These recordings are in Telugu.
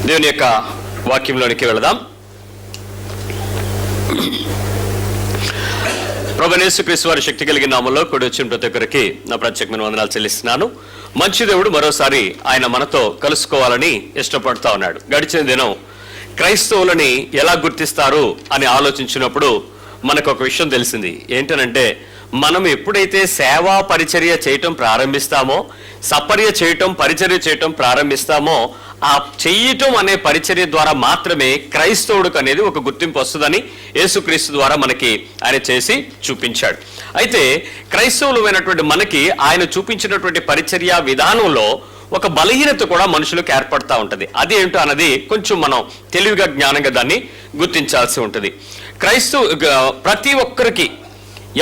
దేవుని యొక్క వాక్యంలోనికి వెళదాం. ప్రభువైన యేసుక్రీస్తు వారి శక్తి కలిగిన నామములో కూడి వచ్చిన ప్రతి ఒక్కరికి నా ప్రత్యేకమైన వందనాలు చెల్లిస్తున్నాను. మంచి దేవుడు మరోసారి ఆయన మనతో కలుసుకోవాలని ఇష్టపడుతూ ఉన్నాడు. గడిచిన దినం క్రైస్తవులని ఎలా గుర్తిస్తారు అని ఆలోచించినప్పుడు మనకు ఒక విషయం తెలిసింది. ఏంటనంటే, మనం ఎప్పుడైతే సేవా పరిచర్య చేయటం ప్రారంభిస్తామో, సపర్య చేయటం, పరిచర్య చేయటం ప్రారంభిస్తామో, ఆ చెయ్యటం అనే పరిచర్య ద్వారా మాత్రమే క్రైస్తవుడికి అనేది ఒక గుర్తింపు వస్తుందని యేసుక్రీస్తు ద్వారా మనకి ఆయన చేసి చూపించాడు. అయితే క్రైస్తవులమైనటువంటి మనకి ఆయన చూపించినటువంటి పరిచర్య విధానంలో ఒక బలహీనత కూడా మనుషులకు ఏర్పడతా ఉంటుంది. అది ఏంటో అన్నది కొంచెం మనం తెలివిగా, జ్ఞానంగా దాన్ని గుర్తించాల్సి ఉంటుంది. ప్రతి ఒక్కరికి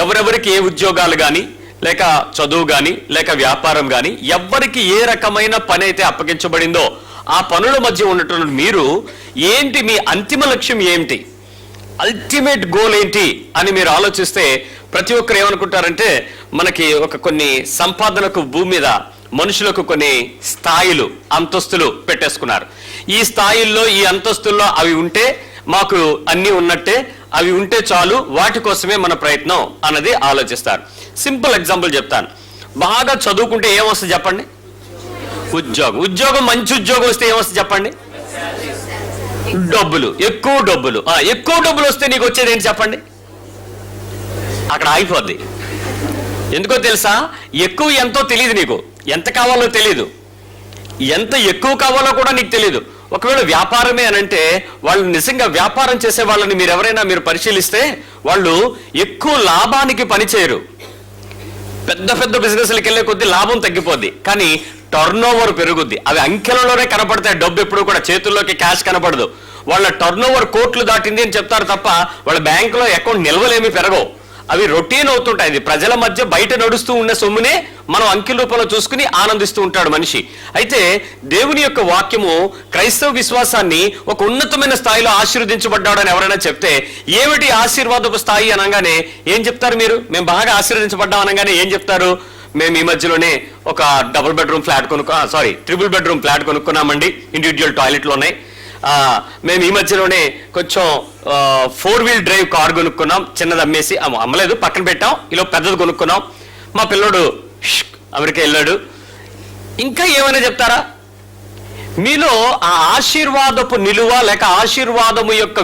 ఎవరెవరికి ఏ ఉద్యోగాలు కానీ, లేక చదువు కానీ, లేక వ్యాపారం కానీ, ఎవరికి ఏ రకమైన పని అయితే అప్పగించబడిందో ఆ పనుల మధ్య ఉన్నటువంటి మీరు ఏంటి, మీ అంతిమ లక్ష్యం ఏంటి, అల్టిమేట్ గోల్ ఏంటి అని మీరు ఆలోచిస్తే ప్రతి ఒక్కరు ఏమనుకుంటారంటే, మనకి కొన్ని సంపాదనకు భూమి మీద మనుషులకు కొన్ని స్థాయిలు, అంతస్తులు పెట్టేసుకున్నారు. ఈ స్థాయిల్లో, ఈ అంతస్తుల్లో అవి ఉంటే మాకు అన్నీ ఉన్నట్టే, అవి ఉంటే చాలు, వాటి కోసమే మన ప్రయత్నం అన్నది ఆలోచిస్తారు. సింపుల్ ఎగ్జాంపుల్ చెప్తాను. బాగా చదువుకుంటే ఏమొస్తుంది చెప్పండి? ఉద్యోగం. మంచి ఉద్యోగం వస్తే ఏమొస్తుంది చెప్పండి? డబ్బులు, ఎక్కువ డబ్బులు. ఎక్కువ డబ్బులు వస్తే నీకు వచ్చేది ఏంటి చెప్పండి? అక్కడ ఆగిపోద్ది. ఎందుకో తెలుసా? ఎక్కువ ఎంతో తెలియదు, నీకు ఎంత కావాలో తెలియదు, ఎంత ఎక్కువ కావాలో కూడా నీకు తెలియదు. ఒకవేళ వ్యాపారమే అనంటే, వాళ్ళు నిజంగా వ్యాపారం చేసే వాళ్ళని మీరు పరిశీలిస్తే వాళ్ళు ఎక్కువ లాభానికి పనిచేయరు. పెద్ద పెద్ద బిజినెస్లకు వెళ్ళే కొద్దీ లాభం తగ్గిపోద్ది, కానీ టర్న్ ఓవర్ పెరుగుద్ది. అవి అంకెలలోనే కనపడతాయి. డబ్బు ఎప్పుడు కూడా చేతుల్లోకి క్యాష్ కనపడదు. వాళ్ళ టర్న్ ఓవర్ కోట్లు దాటింది అని చెప్తారు తప్ప వాళ్ళ బ్యాంకులో అకౌంట్ నిల్వలేమీ పెరగవు. అవి రొటీన్ అవుతుంటాయి. ఇది ప్రజల మధ్య బయట నడుస్తూ ఉన్న సొమ్మునే మనం అంకెల రూపంలో చూసుకుని ఆనందిస్తూ ఉంటాడు మనిషి. అయితే దేవుని యొక్క వాక్యము క్రైస్తవ విశ్వాసాన్ని ఒక ఉన్నతమైన స్థాయిలో ఆశీర్వదించబడ్డాడు అని ఎవరైనా చెప్తే, ఏమిటి ఆశీర్వాదపు స్థాయి అనగానే ఏం చెప్తారు మీరు? మేము బాగా ఆశీర్వదించబడ్డాం అనగానే ఏం చెప్తారు? మేము ఈ మధ్యలోనే ఒక ట్రిపుల్ బెడ్రూమ్ ఫ్లాట్ కొనుక్కున్నామండి, ఇండివిజువల్ టాయిలెట్లు ఉన్నాయి. మేము ఈ మధ్యలోనే కొంచెం 4 వీల్ డ్రైవ్ కార్ కొనుక్కున్నాం, చిన్నది అమ్మేసి, అమ్మలేదు పక్కన పెట్టాం, ఇలా పెద్దది కొనుక్కున్నాం, మా పిల్లోడు అమెరికా వెళ్ళాడు. ఇంకా ఏమైనా చెప్తారా? మీలో ఆ ఆశీర్వాదపు నిలువ, లేక ఆశీర్వాదము యొక్క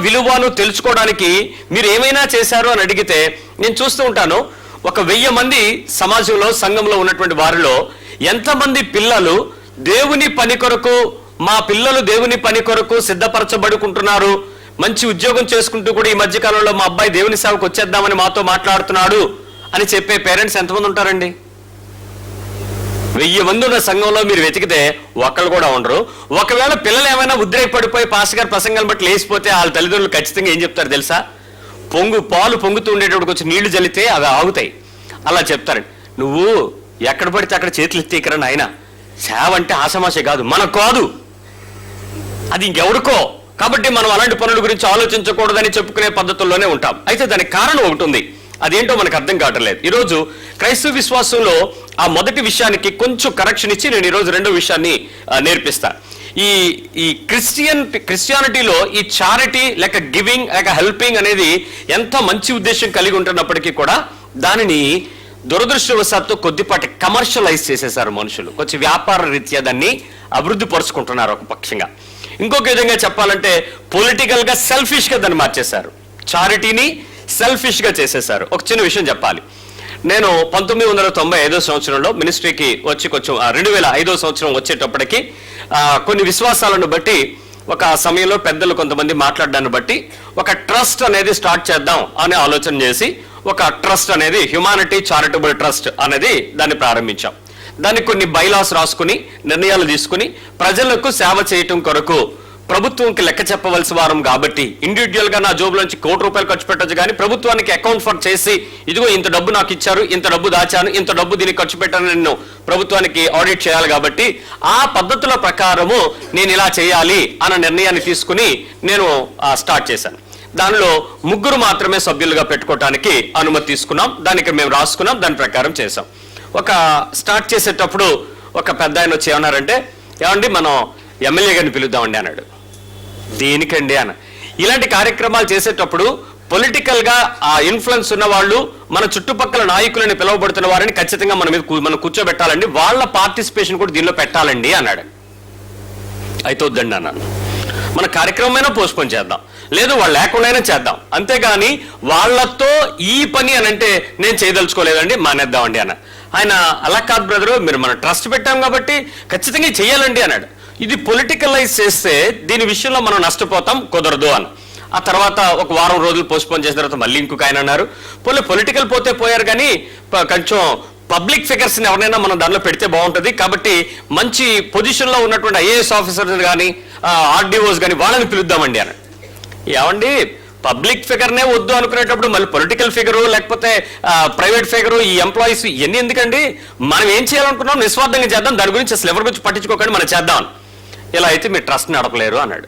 విలువను తెలుసుకోవడానికి మీరు ఏమైనా చేశారు అని అడిగితే, నేను చూస్తూ ఉంటాను, ఒక 1000 మంది సమాజంలో, సంఘంలో ఉన్నటువంటి వారిలో ఎంతమంది పిల్లలు దేవుని పని కొరకు, మా పిల్లలు దేవుని పని కొరకు సిద్ధపరచబడుకుంటున్నారు, మంచి ఉద్యోగం చేసుకుంటూ కూడా ఈ మధ్యకాలంలో మా అబ్బాయి దేవుని సేవకు వచ్చేద్దామని మాతో మాట్లాడుతున్నాడు అని చెప్పే పేరెంట్స్ ఎంతమంది ఉంటారండి? 1000 మంది ఉన్న సంఘంలో మీరు వెతికితే ఒక్కళ్ళు కూడా ఉండరు. ఒకవేళ పిల్లలు ఏమైనా ఉద్రేకపడిపోయి పాస్టర్ గారి ప్రసంగాలు బట్టి లేచిపోతే వాళ్ళ తల్లిదండ్రులు ఖచ్చితంగా ఏం చెప్తారు తెలుసా? పాలు పొంగుతూ ఉండేటప్పుడు కొంచెం నీళ్లు జల్లితే అవి ఆగుతాయి. అలా చెప్తారండి. నువ్వు ఎక్కడ పడితే అక్కడ చేతులు ఎత్తేకరా నాయన, సేవ అంటే ఆషామాషి కాదు, మనకు కాదు, అది ఇంకెవరికో. కాబట్టి మనం అలాంటి పనుల గురించి ఆలోచించకూడదని చెప్పుకునే పద్ధతుల్లోనే ఉంటాం. అయితే దానికి కారణం ఒకటి ఉంది, అదేంటో మనకు అర్థం కావట్లేదు. ఈరోజు క్రైస్తవ విశ్వాసంలో ఆ మొదటి విషయానికి కొంచెం కరెక్షన్ ఇచ్చి నేను ఈరోజు రెండో విషయాన్ని నేర్పిస్తా. ఈ క్రిస్టియానిటీలో ఈ చారిటీ, లేక గివింగ్, లేక హెల్పింగ్ అనేది ఎంత మంచి ఉద్దేశం కలిగి ఉంటున్నప్పటికీ కూడా దానిని దురదృష్టవశాత్తు కొద్దిపాటి కమర్షియలైజ్ చేసేసారు మనుషులు. కొంచెం వ్యాపార రీత్యా దాన్ని అభివృద్ధి పరుచుకుంటున్నారు ఒక పక్షంగా. ఇంకొక విధంగా చెప్పాలంటే పొలిటికల్ గా, సెల్ఫిష్ గా దాన్ని మార్చేశారు. చారిటీని సెల్ఫిష్ గా చేసేశారు. ఒక చిన్న విషయం చెప్పాలి. నేను 1995 సంవత్సరంలో మినిస్ట్రీకి వచ్చి కొంచెం 2005 సంవత్సరం వచ్చేటప్పటికి కొన్ని విశ్వాసాలను బట్టి, ఒక సమయంలో పెద్దలు కొంతమంది మాట్లాడడాన్ని బట్టి ఒక ట్రస్ట్ అనేది స్టార్ట్ చేద్దాం అనే ఆలోచన చేసి ఒక ట్రస్ట్ అనేది, హ్యుమానిటీ చారిటబుల్ ట్రస్ట్ అనేది దాన్ని ప్రారంభించాం. దానికి కొన్ని బైలాస్ రాసుకుని, నిర్ణయాలు తీసుకుని, ప్రజలకు సేవ చేయటం కొరకు ప్రభుత్వంకి లెక్క చెప్పవలసి వారం కాబట్టి, ఇండివిజువల్ గా నా జోబులోంచి ₹1,00,00,000 ఖర్చు పెట్టచ్చు, కానీ ప్రభుత్వానికి అకౌంట్ ఫర్ చేసి, ఇదిగో ఇంత డబ్బు నాకు ఇచ్చారు, ఇంత డబ్బు దాచాను, ఇంత డబ్బు దీనికి ఖర్చు పెట్టాను, నేను ప్రభుత్వానికి ఆడిట్ చేయాలి కాబట్టి ఆ పద్ధతుల ప్రకారము నేను ఇలా చేయాలి అన్న నిర్ణయాన్ని తీసుకుని నేను స్టార్ట్ చేశాను. దానిలో 3 మాత్రమే సభ్యులుగా పెట్టుకోవడానికి అనుమతి తీసుకున్నాం. దానికి మేము రాసుకున్నాం, దాని ప్రకారం చేసాం. ఒక స్టార్ట్ చేసేటప్పుడు ఒక పెద్ద ఆయన వచ్చి ఏమన్నారంటే, ఏమండి మనం ఎమ్మెల్యే గారిని పిలుద్దామండి అన్నాడు. దేనికండి అన్న. ఇలాంటి కార్యక్రమాలు చేసేటప్పుడు పొలిటికల్గా ఆ ఇన్ఫ్లుయెన్స్ ఉన్న వాళ్ళు, మన చుట్టుపక్కల నాయకులని పిలువబడుతున్న వారిని ఖచ్చితంగా మనం కూర్చోబెట్టాలండి, వాళ్ళ పార్టిసిపేషన్ కూడా దీనిలో పెట్టాలండి అన్నాడు. అయితే వద్దండి అన్నాను. మన కార్యక్రమమైనా పోస్ట్పోన్ చేద్దాం, లేదు వాళ్ళు లేకుండానే చేద్దాం, అంతేగాని వాళ్ళతో ఈ పని అని అంటే నేను చేయదలుచుకోలేదండి, మానేద్దామండి అన్న. ఆయన అలా కాదు బ్రదరు, మీరు మన ట్రస్ట్ పెట్టాం కాబట్టి ఖచ్చితంగా చేయాలండి అన్నాడు. ఇది పొలిటికలైజ్ చేస్తే దీని విషయంలో మనం నష్టపోతాం, కుదరదు అని. ఆ తర్వాత ఒక వారం రోజులు పోస్ట్పోన్ చేసిన తర్వాత మళ్ళీ ఇంకొక ఆయన అన్నారు, పొలిటికల్ పోతే పోయారు కానీ కొంచెం పబ్లిక్ ఫిగర్స్ని ఎవరైనా మనం దానిలో పెడితే బాగుంటుంది, కాబట్టి మంచి పొజిషన్లో ఉన్నటువంటి ఐఏఎస్ ఆఫీసర్స్ కానీ ఆర్డీఓస్ కానీ వాళ్ళని పిలుద్దామండి అని. ఏమండి, పబ్లిక్ ఫిగర్నే వద్దు అనుకునేటప్పుడు మళ్ళీ పొలిటికల్ ఫిగరు లేకపోతే ప్రైవేట్ ఫిగరు, ఈ ఎంప్లాయీస్ ఇవన్నీ ఎందుకండి? మనం ఏం చేయాలనుకున్నాం నిస్వార్థంగా చేద్దాం, దాని గురించి అసలు ఎవరి గురించి పట్టించుకోకండి, మనం చేద్దాం. ఇలా అయితే మీరు ట్రస్ట్ నడపలేరు అన్నాడు.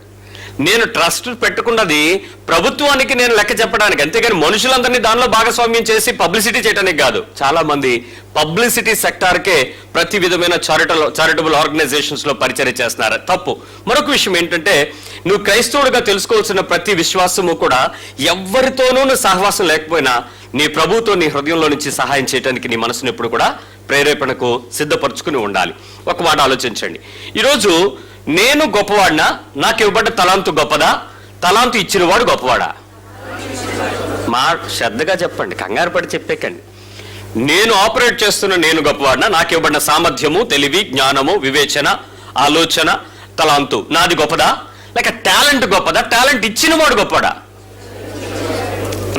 నేను ట్రస్ట్ పెట్టుకున్నది ప్రభుత్వానికి నేను లెక్క చెప్పడానికి, అంతేగాని మనుషులందరినీ దానిలో భాగస్వామ్యం చేసి పబ్లిసిటీ చేయడానికి కాదు. చాలా మంది పబ్లిసిటీ సెక్టార్కే ప్రతి విధమైన చారిటబుల్ ఆర్గనైజేషన్స్ లో పరిచయం చేస్తున్నారు, తప్పు. మరొక విషయం ఏంటంటే, నువ్వు క్రైస్తవుడిగా తెలుసుకోవాల్సిన ప్రతి విశ్వాసము కూడా ఎవరితోనూ సహవాసం లేకపోయినా నీ ప్రభుతో నీ హృదయంలో నుంచి సహాయం చేయడానికి నీ మనసును ఎప్పుడు కూడా ప్రేరేపణకు సిద్ధపరచుకుని ఉండాలి. ఒక మాట ఆలోచించండి, ఈరోజు నేను గొప్పవాడినా, నాకు ఇవ్వబడ్డ తలాంతు గొప్పదా, తలాంతు ఇచ్చినవాడు గొప్పవాడా? మా శ్రద్ధగా చెప్పండి, కంగారు పడి చెప్పేకండి. నేను ఆపరేట్ చేస్తున్న నేను గొప్పవాడినా, నాకు ఇవ్వబడిన సామర్థ్యము, తెలివి, జ్ఞానము, వివేచన, ఆలోచన, తలాంతు నాది గొప్పదా, లేక టాలెంట్ గొప్పదా, టాలెంట్ ఇచ్చినవాడు గొప్పవాడా?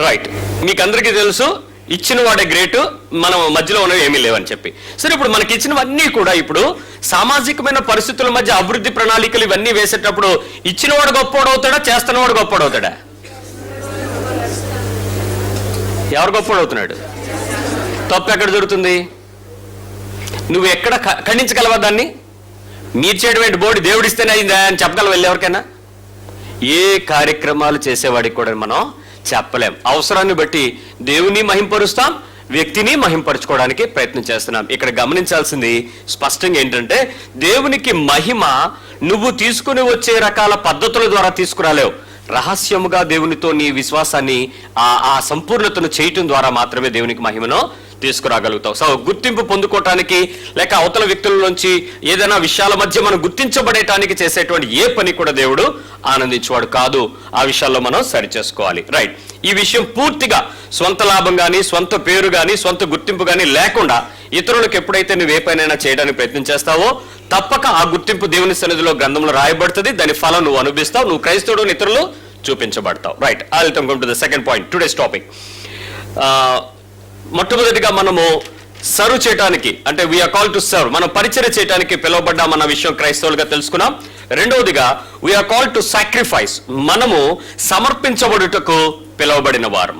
రైట్, మీకు అందరికీ తెలుసు ఇచ్చిన వాడే గ్రేటు, మనం మధ్యలో ఉన్నవి ఏమీ లేవని చెప్పి. సరే, ఇప్పుడు మనకి ఇచ్చినవన్నీ కూడా ఇప్పుడు సామాజికమైన పరిస్థితుల మధ్య అభివృద్ధి ప్రణాళికలు ఇవన్నీ వేసేటప్పుడు ఇచ్చినవాడు గొప్పవాడవుతాడా, చేస్తున్నవాడు గొప్పవాడవుతాడా? ఎవరు గొప్పవాడవుతున్నాడు? తప్పు ఎక్కడ జరుగుతుంది? నువ్వు ఎక్కడ ఖండించగలవా దాన్ని? మీరు చేయడం బోర్డు దేవుడిస్తేనే అయిందా అని చెప్పగలవా ఎవరికైనా? ఏ కార్యక్రమాలు చేసేవాడికి కూడా మనం చెప్పలేం. అవసరాన్ని బట్టి దేవుని మహింపరుస్తాం, వ్యక్తిని మహింపరచుకోవడానికి ప్రయత్నం చేస్తున్నాం. ఇక్కడ గమనించాల్సింది స్పష్టంగా ఏంటంటే, దేవునికి మహిమ నువ్వు తీసుకుని వచ్చే రకాల పద్ధతుల ద్వారా తీసుకురాలేవు. రహస్యముగా దేవునితో నీ విశ్వాసాన్ని ఆ సంపూర్ణతను చేయటం ద్వారా మాత్రమే దేవునికి మహిమను తీసుకురాగలుగుతావు. సో గుర్తింపు పొందుకోవటానికి లేక అవతల వ్యక్తుల నుంచి ఏదైనా విషయాల మధ్య మనం గుర్తించబడటానికి చేసేటువంటి ఏ పని కూడా దేవుడు ఆనందించేవాడు కాదు. ఆ విషయాల్లో మనం సరి చేసుకోవాలి. రైట్, ఈ విషయం పూర్తిగా స్వంత లాభం కానీ, స్వంత పేరు కానీ, స్వంత గుర్తింపు కానీ లేకుండా ఇతరులకు ఎప్పుడైతే నువ్వు ఏ పనైనా చేయడానికి ప్రయత్నం చేస్తావో తప్పక ఆ గుర్తింపు దేవుని సన్నిధిలో గ్రంథంలో రాయబడుతుంది. దాని ఫలం నువ్వు అనుభవిస్తావు, నువ్వు క్రైస్తవుడు, ఇతరులు చూపించబడతావు. Right, I will come to the second point today's topic. మొట్టమొదటిగా మనము సర్వ్ చేయడానికి, అంటే వీఆర్ కాల్ టు సర్వ్, మనం పరిచర్య చేయడానికి పిలువబడ్డామన్న విషయం క్రైస్తవులుగా తెలుసుకున్నాం. రెండవదిగా వీఆర్ కాల్ టు సాక్రిఫైస్, మనము సమర్పించబడుటకు పిలువబడిన వారం.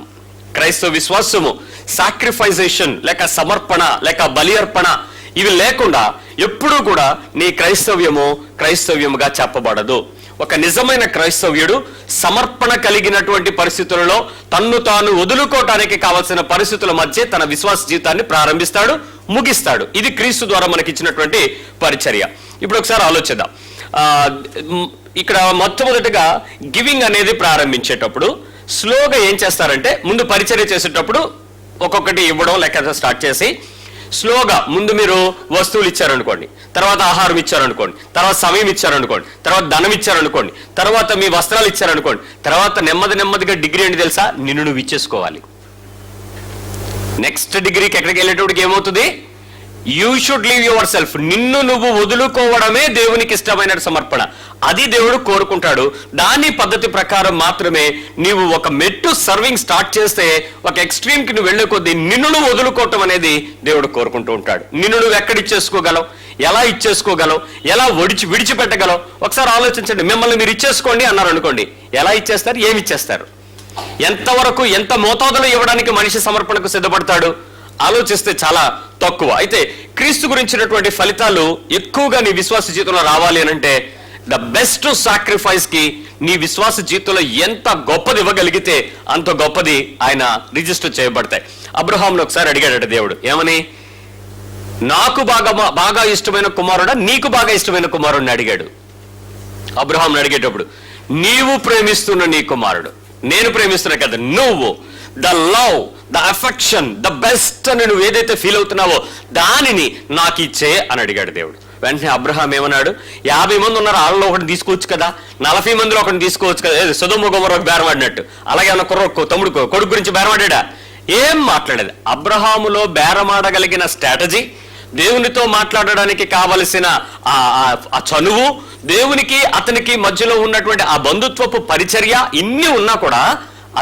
క్రైస్తవ విశ్వాసము సాక్రిఫైజేషన్ లేక సమర్పణ లేక బలి అర్పణ ఇవి లేకుండా ఎప్పుడూ కూడా నీ క్రైస్తవ్యముగా చెప్పబడదు. ఒక నిజమైన క్రైస్తవ్యుడు సమర్పణ కలిగినటువంటి పరిస్థితులలో తన్ను తాను వదులుకోవటానికి కావలసిన పరిస్థితుల మధ్య తన విశ్వాస జీవితాన్ని ప్రారంభిస్తాడు, ముగిస్తాడు. ఇది క్రీస్తు ద్వారా మనకి ఇచ్చినటువంటి పరిచర్య. ఇప్పుడు ఒకసారి ఆలోచిద్దాం. ఇక్కడ మొట్టమొదటిగా గివింగ్ అనేది ప్రారంభించేటప్పుడు స్లోగా ఏం చేస్తారంటే, ముందు పరిచర్య చేసేటప్పుడు ఒక్కొక్కటి ఇవ్వడం లెక్క స్టార్ట్ చేసి స్లోగా ముందు మీరు వస్తువులు ఇచ్చారనుకోండి, తర్వాత ఆహారం ఇచ్చారనుకోండి, తర్వాత సమయం ఇచ్చారనుకోండి, తర్వాత ధనం ఇచ్చారనుకోండి, తర్వాత మీ వస్త్రాలు ఇచ్చారనుకోండి, తర్వాత నెమ్మదిగా డిగ్రీ ఏంటి తెలుసా? నిన్ను నువ్వు ఇచ్చేసుకోవాలి. నెక్స్ట్ డిగ్రీకి ఎక్కడికి వెళ్ళేటప్పటికి ఏమవుతుంది? You should leave your self. నిన్ను నువ్వు వదులుకోవడమే దేవునికి ఇష్టమైన సమర్పణ. అది దేవుడు కోరుకుంటాడు. దాని పద్ధతి ప్రకారం మాత్రమే నీవు ఒక మెట్టు సర్వింగ్ స్టార్ట్ చేస్తే ఒక ఎక్స్ట్రీమ్కి నువ్వు వెళ్ళే కొద్దీ నిన్ను నువ్వు వదులుకోవటం అనేది దేవుడు కోరుకుంటూ ఉంటాడు. నిన్ను నువ్వు ఎక్కడ ఇచ్చేసుకోగలవు, ఎలా ఇచ్చేసుకోగలవు, ఎలా విడిచిపెట్టగలవు? ఒకసారి ఆలోచించండి. మిమ్మల్ని మీరు ఇచ్చేసుకోండి అన్నారు అనుకోండి, ఎలా ఇచ్చేస్తారు, ఏమి ఇచ్చేస్తారు? ఎంతవరకు, ఎంత మోతాదులో ఇవ్వడానికి మనిషి సమర్పణకు సిద్ధపడతాడు? ఆలోచిస్తే చాలా తక్కువ. అయితే క్రీస్తు గురించినటువంటి ఫలితాలు ఎక్కువగా నీ విశ్వాస జీవితంలో రావాలి అనంటే ద బెస్ట్ సాక్రిఫైస్ కి నీ విశ్వాస జీవితంలో ఎంత గొప్పది ఇవ్వగలిగితే అంత గొప్పది ఆయన రిజిస్టర్ చేయబడతాయి. అబ్రహాంను ఒకసారి అడిగాడట దేవుడు, ఏమని? నాకు బాగా ఇష్టమైన కుమారుడా, నీకు బాగా ఇష్టమైన కుమారుడిని అడిగాడు. అబ్రహాంని అడిగేటప్పుడు, నీవు ప్రేమిస్తున్న నీ కుమారుడు, నేను ప్రేమిస్తున్నా కదా, నువ్వు the love, the affection, the best అని నువ్వు ఏదైతే ఫీల్ అవుతున్నావో దానిని నాకు ఇచ్చే అని అడిగాడు దేవుడు. వెంటనే అబ్రహాం ఏమన్నాడు, 50 మంది ఉన్నారు, వాళ్ళలో ఒకటి తీసుకోవచ్చు కదా, 40 మందిలో ఒకటి తీసుకోవచ్చు కదా, సొదొమ గొమొర్రా బేరమాడినట్టు. అలాగే ఉన్న తమ్ముడు కొడుకు గురించి బేరమాడా? ఏం మాట్లాడేది. అబ్రహాములో బేరమాడగలిగిన స్ట్రాటజీ, దేవునితో మాట్లాడడానికి కావలసిన ఆ చనువు, దేవునికి అతనికి మధ్యలో ఉన్నటువంటి ఆ బంధుత్వపు పరిచర్య, ఇన్ని ఉన్నా కూడా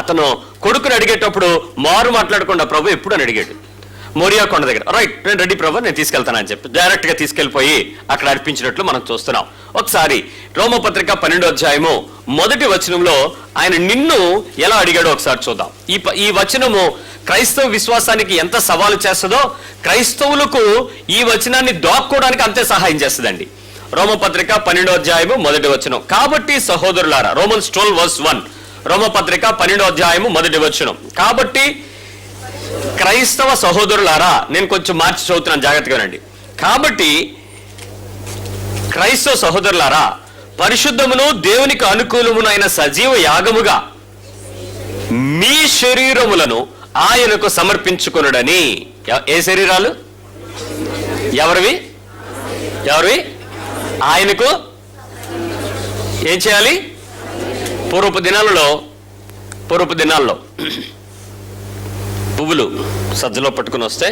అతను కొడుకుని అడిగేటప్పుడు మారు మాట్లాడకుండా ప్రభు ఎప్పుడు అని అడిగాడు. మోరియా కొండ దగ్గర, రైట్ నేను రెడీ ప్రభు, నేను తీసుకెళ్తానని చెప్పి డైరెక్ట్ గా తీసుకెళ్లిపోయి అక్కడ అర్పించినట్లు మనం చూస్తున్నాం. ఒకసారి రోమపత్రిక 12వ అధ్యాయము 1వ వచనంలో ఆయన నిన్ను ఎలా అడిగాడో ఒకసారి చూద్దాం. ఈ వచనము క్రైస్తవ విశ్వాసానికి ఎంత సవాలు చేస్తుందో, క్రైస్తవులకు ఈ వచనాన్ని దాక్కోవడానికి అంతే సహాయం చేస్తుందండి. రోమపత్రిక 12వ అధ్యాయము 1వ వచనం, కాబట్టి సహోదరులారా, రోమన్స్ 12:1, రోమపత్రిక 12వ అధ్యాయము 1వ వచనం, కాబట్టి క్రైస్తవ సహోదరులారా, నేను కొంచెం మార్చి చదువుతున్నాను జాగ్రత్తగానండి. కాబట్టి క్రైస్తవ సహోదరులారా, పరిశుద్ధమును దేవునికి అనుకూలమునైన సజీవ యాగముగా మీ శరీరములను ఆయనకు సమర్పించుకొనుడని. ఏ శరీరాలు? ఎవరివి? ఆయనకు ఏం చేయాలి? పూర్వపు దినాల్లో పువ్వులు సజ్జలో పట్టుకుని వస్తే,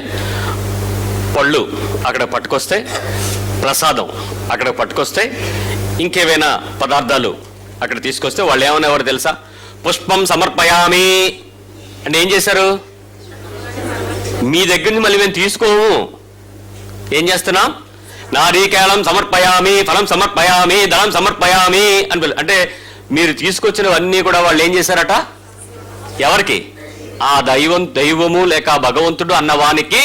పళ్ళు అక్కడ పట్టుకొస్తే, ప్రసాదం అక్కడ పట్టుకొస్తే, ఇంకేమైనా పదార్థాలు అక్కడ తీసుకొస్తే వాళ్ళు ఏమనేవారు తెలుసా? పుష్పం సమర్పయామి అంటే ఏం చేశారు? మీ దగ్గర నుంచి మళ్ళీ మేము తీసుకోము, ఏం చేస్తున్నాం? నారీకేళం సమర్పయామి, ఫలం సమర్పయామి, దళం సమర్పయామి అని. అంటే మీరు తీసుకొచ్చినవన్నీ కూడా వాళ్ళు ఏం చేశారట? ఎవరికి? ఆ దైవము లేక భగవంతుడు అన్నవానికి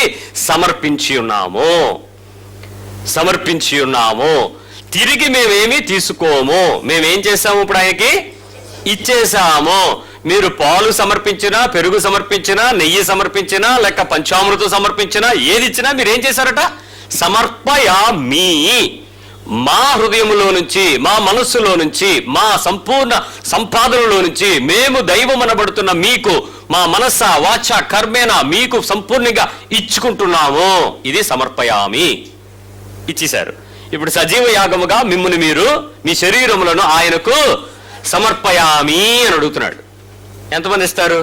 సమర్పించి ఉన్నాము. తిరిగి మేమేమి తీసుకోము, మేమేం చేసాము? ఇప్పుడు ఆయనకి ఇచ్చేసాము. మీరు పాలు సమర్పించినా, పెరుగు సమర్పించినా, నెయ్యి సమర్పించినా, లేక పంచామృతం సమర్పించినా, ఏది ఇచ్చినా మీరు ఏం చేశారట? సమర్పయామి. మా హృదయంలో నుంచి, మా మనస్సులో నుంచి, మా సంపూర్ణ సంపాదనలో నుంచి మేము దైవం అనబడుతున్న మీకు మా మనస్స వాచ కర్మేన మీకు సంపూర్ణంగా ఇచ్చుకుంటున్నాము. ఇది సమర్పయామి, ఇచ్చేశారు. ఇప్పుడు సజీవ యాగముగా మిమ్ముని మీరు మీ శరీరములను ఆయనకు సమర్పయామి అని అడుగుతున్నాడు. ఎంతమంది ఇస్తారు?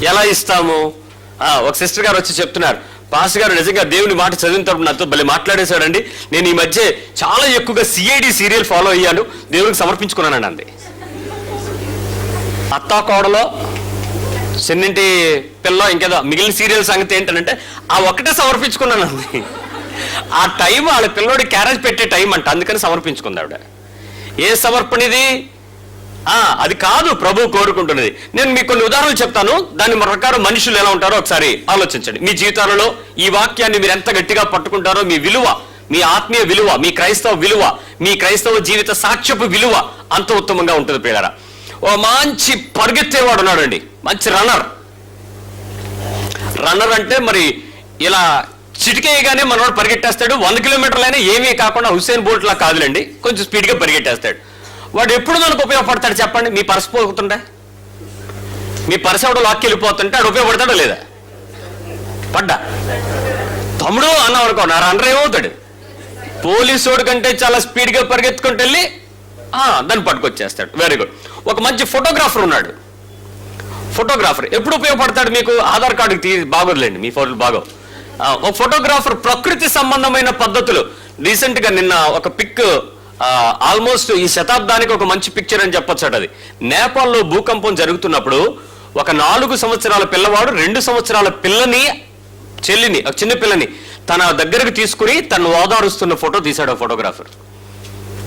ఎలా ఇస్తాము? ఒక సిస్టర్ గారు వచ్చి చెప్తున్నారు, పాస్ గారు నిజంగా దేవుని మాట చదివిన తరపున నాతో భలే మాట్లాడేశాడండి. నేను ఈ మధ్య చాలా ఎక్కువగా సిఐడి సీరియల్ ఫాలో అయ్యాను, దేవునికి సమర్పించుకున్నానండి అంది. అత్తా కోడలో, చిన్నింటి పిల్ల, ఇంకేదో మిగిలిన సీరియల్ సంగతి ఏంటంటే ఆ ఒక్కటే సమర్పించుకున్నాను అంది. ఆ టైం వాళ్ళ పిల్లోడి క్యారేజ్ పెట్టే టైం అంట, అందుకని సమర్పించుకుంది ఆవిడ. ఏ సమర్పణ ఇది? అది కాదు ప్రభు కోరుకుంటున్నది. నేను మీకు కొన్ని ఉదాహరణలు చెప్తాను, దాని ప్రకారం మనుషులు ఎలా ఉంటారో ఒకసారి ఆలోచించండి. మీ జీవితాలలో ఈ వాక్యాన్ని మీరు ఎంత గట్టిగా పట్టుకుంటారో, మీ విలువ, మీ ఆత్మీయ విలువ, మీ క్రైస్తవ విలువ, మీ క్రైస్తవ జీవిత సాక్ష్యపు విలువ అంత ఉత్తమంగా ఉంటుంది ప్రియులారా. ఓ మంచి పరిగెత్తేవాడు ఉన్నాడండి, మంచి రన్నర్ అంటే మరి ఇలా చిటికేయగానే మనవాడు పరిగెట్టేస్తాడు. 100 కిలోమీటర్లైనా ఏమీ కాకుండా హుస్సేన్ బోల్ట్ లా కాదులేండి, కొంచెం స్పీడ్గా పరిగెట్టేస్తాడు. వాడు ఎప్పుడు మనకు ఉపయోగపడతాడు చెప్పండి? మీ పర్స్ పోతుంటే, మీ పర్స్ ఎవడో లాక్కి వెళ్ళిపోతుంటే ఆడు ఉపయోగపడతాడో లేదా? పడ్డా తమ్ముడు అన్నవాడుకో, నా రన్నర్ ఏమవుతాడు? పోలీసోడు కంటే చాలా స్పీడ్గా పరిగెత్తుకుంటూ వెళ్ళి దాన్ని పట్టుకొచ్చేస్తాడు. Very good. ఒక మంచి ఫోటోగ్రాఫర్ ఉన్నాడు. ఫోటోగ్రాఫర్ ఎప్పుడు ఉపయోగపడతాడు మీకు? ఆధార్ కార్డుకి బాగోదులేండి, మీ ఫోటోలు బాగోవు. ఒక ఫోటోగ్రాఫర్ ప్రకృతి సంబంధమైన పద్ధతులు, రీసెంట్గా నిన్న ఒక పిక్, ఆల్మోస్ట్ ఈ శతాబ్దానికి ఒక మంచి పిక్చర్ అని చెప్పొచ్చు. అది నేపాల్లో భూకంపం జరుగుతున్నప్పుడు ఒక 4 సంవత్సరాల పిల్లవాడు 2 సంవత్సరాల చెల్లిని, చిన్న పిల్లని తన దగ్గరకు తీసుకుని తను ఓదారుస్తున్న ఫోటో తీశాడు ఫోటోగ్రాఫర్.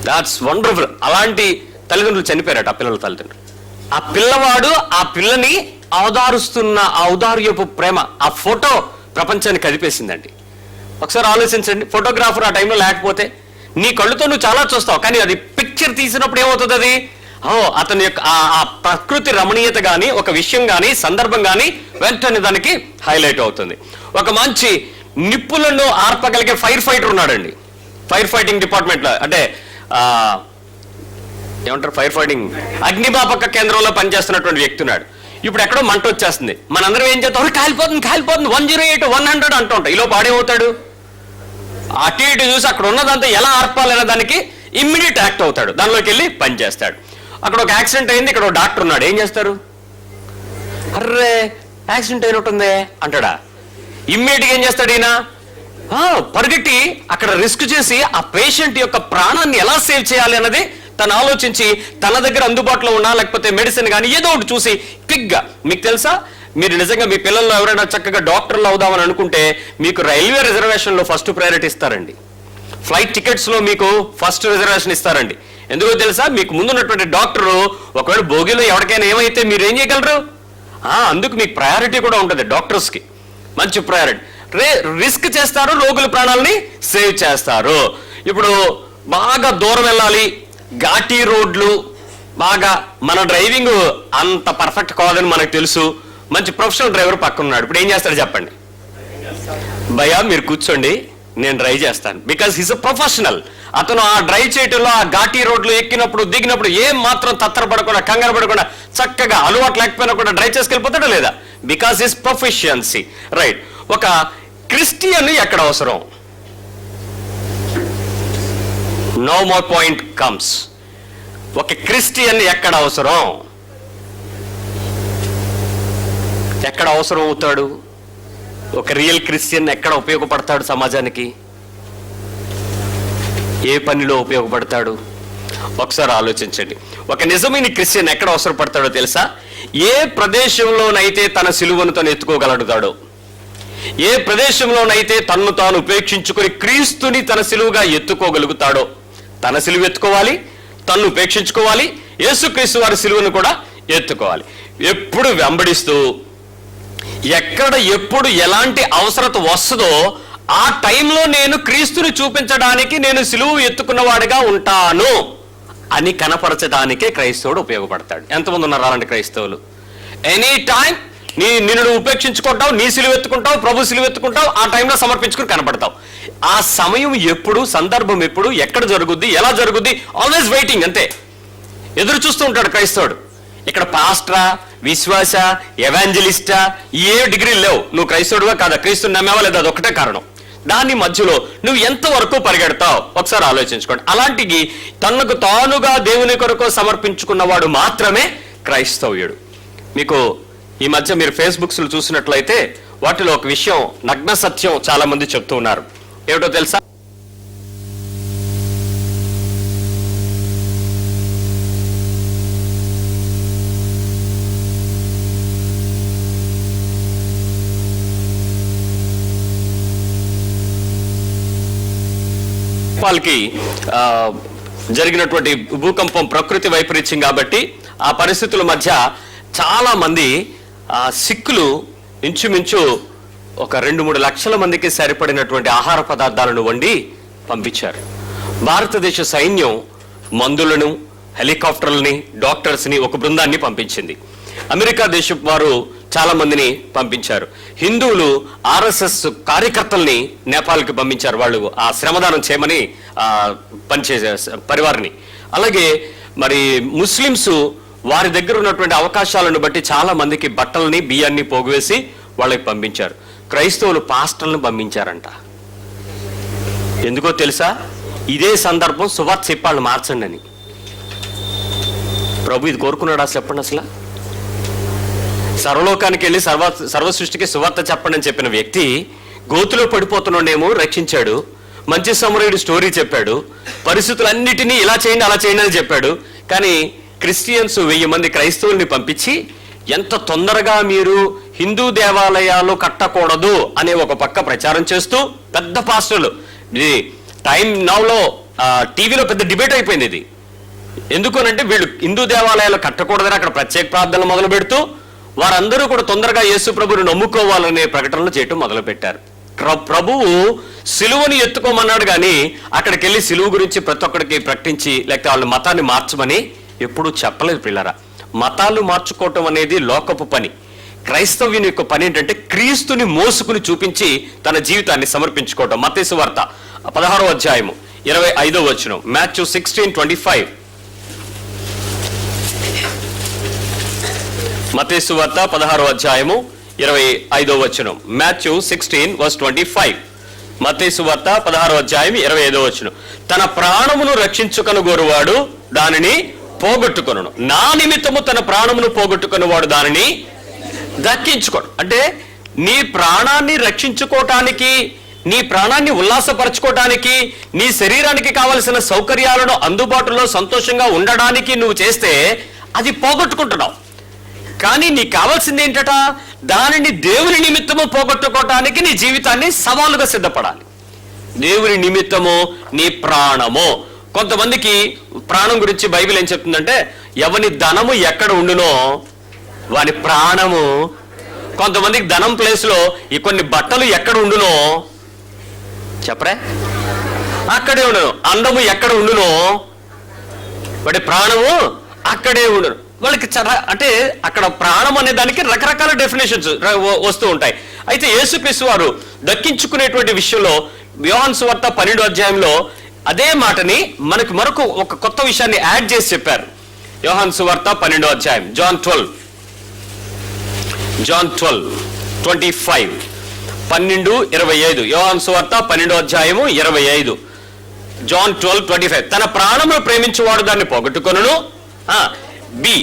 That's wonderful. అలాంటి తల్లిదండ్రులు చనిపోయారట, ఆ పిల్లల తల్లిదండ్రులు. ఆ పిల్లవాడు ఆ పిల్లని ఓదారుస్తున్న ఆ ఔదార్యపు ప్రేమ, ఆ ఫోటో ప్రపంచాన్ని కదిపేసిందండి. ఒకసారి ఆలోచించండి, ఫోటోగ్రాఫర్ ఆ టైంలో లేకపోతే నీ కళ్ళుతో నువ్వు చాలా చూస్తావు, కానీ అది పిక్చర్ తీసినప్పుడు ఏమవుతుంది? అది అతని యొక్క ఆ ప్రకృతి రమణీయత కానీ, ఒక విషయం కానీ, సందర్భం కానీ వెంటనే దానికి హైలైట్ అవుతుంది. ఒక మంచి నిప్పులను ఆర్పగలిగే ఫైర్ ఫైటర్ ఉన్నాడండి, ఫైర్ ఫైటింగ్ డిపార్ట్మెంట్లో, అంటే ఏమంటారు, ఫైర్ ఫైటింగ్ అగ్నిమాపక కేంద్రంలో పనిచేస్తున్నటువంటి వ్యక్తి ఉన్నాడు. ఇప్పుడు ఎక్కడో మంట వచ్చేస్తుంది, మనందరం ఏం చేస్తాం, కాలిపోతుంది 108 100 అంటూ ఉంటాం. ఈలో పాడేమవుతాడు, అటు ఇటు చూసి అక్కడ ఉన్నదంతా ఎలా ఆర్పాలనే దానికి ఇమ్మీడియట్ యాక్ట్ అవుతాడు, దానిలోకి వెళ్ళి పని చేస్తాడు. అక్కడ ఒక యాక్సిడెంట్ అయింది, ఇక్కడ ఒక డాక్టర్ ఉన్నాడు, ఏం చేస్తారు, అర్రే యాక్సిడెంట్ అయినట్టుందే అంటాడా? ఇమ్మీడియట్గా ఏం చేస్తాడు ఈయన, పరిగెట్టి అక్కడ రిస్క్ చేసి ఆ పేషెంట్ యొక్క ప్రాణాన్ని ఎలా సేవ్ చేయాలి అన్నది తను ఆలోచించి తన దగ్గర అందుబాటులో ఉన్నా లేకపోతే మెడిసిన్ కానీ ఏదో ఒకటి చూసి క్విక్గా. మీకు తెలుసా, మీరు నిజంగా మీ పిల్లల్లో ఎవరైనా చక్కగా డాక్టర్లు అవుదామని అనుకుంటే మీకు రైల్వే రిజర్వేషన్లో ఫస్ట్ ప్రయారిటీ ఇస్తారండి, ఫ్లైట్ టికెట్స్లో మీకు ఫస్ట్ రిజర్వేషన్ ఇస్తారండి. ఎందుకో తెలుసా, మీకు ముందున్నటువంటి డాక్టరు ఒకవేళ భోగిలో ఎవరికైనా ఏమైతే మీరు ఏం చేయగలరు, అందుకు మీకు ప్రయారిటీ కూడా ఉంటుంది, డాక్టర్స్కి మంచి ప్రయారిటీ. రిస్క్ చేస్తారు, రోగుల ప్రాణాలని సేవ్ చేస్తారు. ఇప్పుడు బాగా దూరం వెళ్ళాలి, ఘాటీ రోడ్లు, బాగా మన డ్రైవింగ్ అంత పర్ఫెక్ట్ కాదని మనకు తెలుసు, మంచి ప్రొఫెషనల్ డ్రైవర్ పక్కన ఉన్నాడు. ఇప్పుడు ఏం చేస్తాడు చెప్పండి, భయ్యా మీరు కూర్చోండి నేను డ్రైవ్ చేస్తాను, బికాస్ హీస్ అ ప్రొఫెషనల్. అతను ఆ డ్రైవ్ చేయటంలో ఆ ఘాటీ రోడ్లు ఎక్కినప్పుడు దిగినప్పుడు ఏం మాత్రం తత్తరపడకుండా కంగారు పడకుండా చక్కగా అలవాటు లేకపోయినా కూడా డ్రైవ్ చేసుకెళ్ళిపోతాడా లేదా, బికాస్ హిస్ ప్రొఫెషియన్సీ. రైట్. ఒక క్రిస్టియన్ ఎక్కడ అవసరం, నో మోర్ పాయింట్ కమ్స్. ఒక క్రిస్టియన్ ఎక్కడ అవసరం, ఎక్కడ అవసరం అవుతాడు, ఒక రియల్ క్రిస్టియన్ ఎక్కడ ఉపయోగపడతాడు సమాజానికి, ఏ పనిలో ఉపయోగపడతాడు, ఒకసారి ఆలోచించండి. ఒక నిజమైన క్రిస్టియన్ ఎక్కడ అవసరపడతాడో తెలుసా, ఏ ప్రదేశంలోనైతే తన సిలువను తను ఎత్తుకోగలుగుతాడో, ఏ ప్రదేశంలోనైతే తన్ను తాను ఉపేక్షించుకొని క్రీస్తుని తన సిలువుగా ఎత్తుకోగలుగుతాడో, తన సిలువ ఎత్తుకోవాలి, తన్ను ఉపేక్షించుకోవాలి, యేసుక్రీస్తు వారి సిలువను కూడా ఎత్తుకోవాలి. ఎప్పుడు వెంబడిస్తూ ఎక్కడ ఎప్పుడు ఎలాంటి అవసరత వస్తుందో ఆ టైంలో నేను క్రీస్తుని చూపించడానికి నేను సిలువు ఎత్తుకున్నవాడిగా ఉంటాను అని కనపరచడానికే క్రైస్తవుడు ఉపయోగపడతాడు. ఎంతమంది ఉన్నారు అలాంటి క్రైస్తవులు? ఎనీ టైం నిన్ను ఉపేక్షించుకుంటావు, నీ సిలువ ఎత్తుకుంటావు, ప్రభు సిలువ ఎత్తుకుంటావు, ఆ టైంలో సమర్పించుకుని కనపడతావు. ఆ సమయం ఎప్పుడు, సందర్భం ఎప్పుడు, ఎక్కడ జరుగుద్ది, ఎలా జరుగుద్ది, ఆల్వేస్ వెయిటింగ్, అంతే ఎదురు చూస్తూ ఉంటాడు క్రైస్తవుడు. ఇక్కడ పాస్టరా, విశ్వాస, ఎవాంజలిస్టా, ఏ డిగ్రీలు లేవు, నువ్వు క్రైస్తవుడుగా కాదా, క్రీస్తుని నమ్మేవా లేదా, అది ఒకటే కారణం. దాని మధ్యలో నువ్వు ఎంతవరకు పరిగెడతావు ఒకసారి ఆలోచించుకోండి. అలాంటివి తనకు తానుగా దేవుని కొరకు సమర్పించుకున్నవాడు మాత్రమే క్రైస్తవ్యుడు. మీకు ఈ మధ్య మీరు ఫేస్బుక్స్లో చూసినట్లయితే వాటిలో ఒక విషయం, నగ్న సత్యం చాలా మంది చెప్తూ ఉన్నారు. ఏమిటో తెలుసా, వాళ్ళకి జరిగినటువంటి భూకంపం ప్రకృతి వైపరీత్యం కాబట్టి ఆ పరిస్థితుల మధ్య చాలా మంది సిక్కులు ఇంచుమించు ఒక 2-3 లక్షల మందికి సరిపడినటువంటి ఆహార పదార్థాలను వండి పంపించారు. భారతదేశ సైన్యం మందులను, హెలికాప్టర్లని, డాక్టర్స్ని, ఒక బృందాన్ని పంపించింది. అమెరికా దేశం వారు చాలా మందిని పంపించారు. హిందువులు ఆర్ఎస్ఎస్ కార్యకర్తల్ని నేపాల్కి పంపించారు, వాళ్ళు ఆ శ్రమదానం చేయమని పనిచేసే పరివారిని. అలాగే మరి ముస్లిమ్స్ వారి దగ్గర ఉన్నటువంటి అవకాశాలను బట్టి చాలా మందికి బట్టల్ని, బియ్యాన్ని పోగువేసి వాళ్ళకి పంపించారు. క్రైస్తవులు పాస్టర్లను పంపించారంట. ఎందుకో తెలుసా, ఇదే సందర్భం సువార్త చెప్పాలని మార్చండి అని. ప్రభు ఇది కోరుకున్నాడు అసలు, చెప్పండి అసలు. సర్వలోకానికి వెళ్ళి సర్వ సృష్టికి సువార్త చెప్పండి అని చెప్పిన వ్యక్తి గోతులో పడిపోతున్నాడేమో రక్షించాడు, మంచి సమరయుడు స్టోరీ చెప్పాడు, పరిస్థితులన్నిటినీ ఇలా చేయండి అలా చేయండి అని చెప్పాడు. కానీ క్రిస్టియన్స్ 1000 మంది క్రైస్తవుల్ని పంపించి ఎంత తొందరగా మీరు హిందూ దేవాలయాలు కట్టకూడదు అనే ఒక పక్క ప్రచారం చేస్తూ, పెద్ద పాస్టర్లు, ఇది టైం నౌలో టీవీలో పెద్ద డిబేట్ అయిపోయింది ఇది. ఎందుకనంటే వీళ్ళు హిందూ దేవాలయాలు కట్టకూడదని అక్కడ ప్రత్యేక ప్రార్థనలు మొదలు పెడుతూ వారందరూ కూడా తొందరగా యేసు ప్రభువుని నమ్ముకోవాలనే ప్రకటనలు చేయటం మొదలు పెట్టారు. ప్రభువు సిలువని ఎత్తుకోమన్నాడు కానీ అక్కడికి వెళ్ళి సిలువు గురించి ప్రతి ఒక్కడికి ప్రకటించి లేకపోతే వాళ్ళ మతాన్ని మార్చమని ఎప్పుడూ చెప్పలేదు పిల్లరా. మతాలు మార్చుకోవటం అనేది లోకపు పని. క్రైస్తవ్యుని యొక్క పని ఏంటంటే క్రీస్తుని మోసుకుని చూపించి తన జీవితాన్ని సమర్పించుకోవటం. మత్తయి సువార్త 16వ అధ్యాయము 25వ వచనం, మాథ్యూ 16:25. మత్తయి సువార్త 16వ అధ్యాయము 25వ వచనం. మాథ్యూ 16:25. మత్తయి సువార్త 16వ అధ్యాయం 25వ వచనం. తన ప్రాణమును రక్షించుకొను గోరువాడు దానిని పోగొట్టుకొనును, నా నిమిత్తము తన ప్రాణమును పోగొట్టుకొనువాడు దానిని దక్కించుకోడు. అంటే నీ ప్రాణాన్ని రక్షించుకోవటానికి, నీ ప్రాణాన్ని ఉల్లాసపరచుకోవటానికి, నీ శరీరానికి కావలసిన సౌకర్యాలను అందుబాటులో సంతోషంగా ఉండడానికి నువ్వు చేస్తే అది పోగొట్టుకుంటున్నావు. కానీ నీకు కావాల్సింది ఏంటట? దానిని దేవుని నిమిత్తము పోగొట్టుకోవటానికి నీ జీవితాన్ని సవాలుగా సిద్ధపడాలి. దేవుని నిమిత్తము నీ ప్రాణము. కొంతమందికి ప్రాణం గురించి బైబిల్ ఏం చెప్తుందంటే, ఎవని ధనము ఎక్కడ ఉండునో వాని ప్రాణము. కొంతమందికి ధనం ప్లేస్లో ఈ కొన్ని బట్టలు ఎక్కడ ఉండునో చెప్పరే, అక్కడే ఉండును. అందము ఎక్కడ ఉండునో వాడి ప్రాణము అక్కడే ఉండును. వాళ్ళకి అంటే అక్కడ ప్రాణం అనే దానికి రకరకాల డెఫినేషన్స్ వస్తూ ఉంటాయి. అయితే యేసుక్రీస్తు వారు దక్కించుకునేటువంటి విషయంలో యోహాను సువార్త 12వ అధ్యాయంలో అదే మాటని మనకు మరొక ఒక కొత్త విషయాన్ని యాడ్ చేసి చెప్పారు. యోహాను సువార్త 12వ అధ్యాయం, John 12:25, 12:25. యోహాను సువార్త 12వ అధ్యాయము 25. John 12:25. తన ప్రాణమును ప్రేమించువాడు దాన్ని పోగొట్టుకొనును. బి,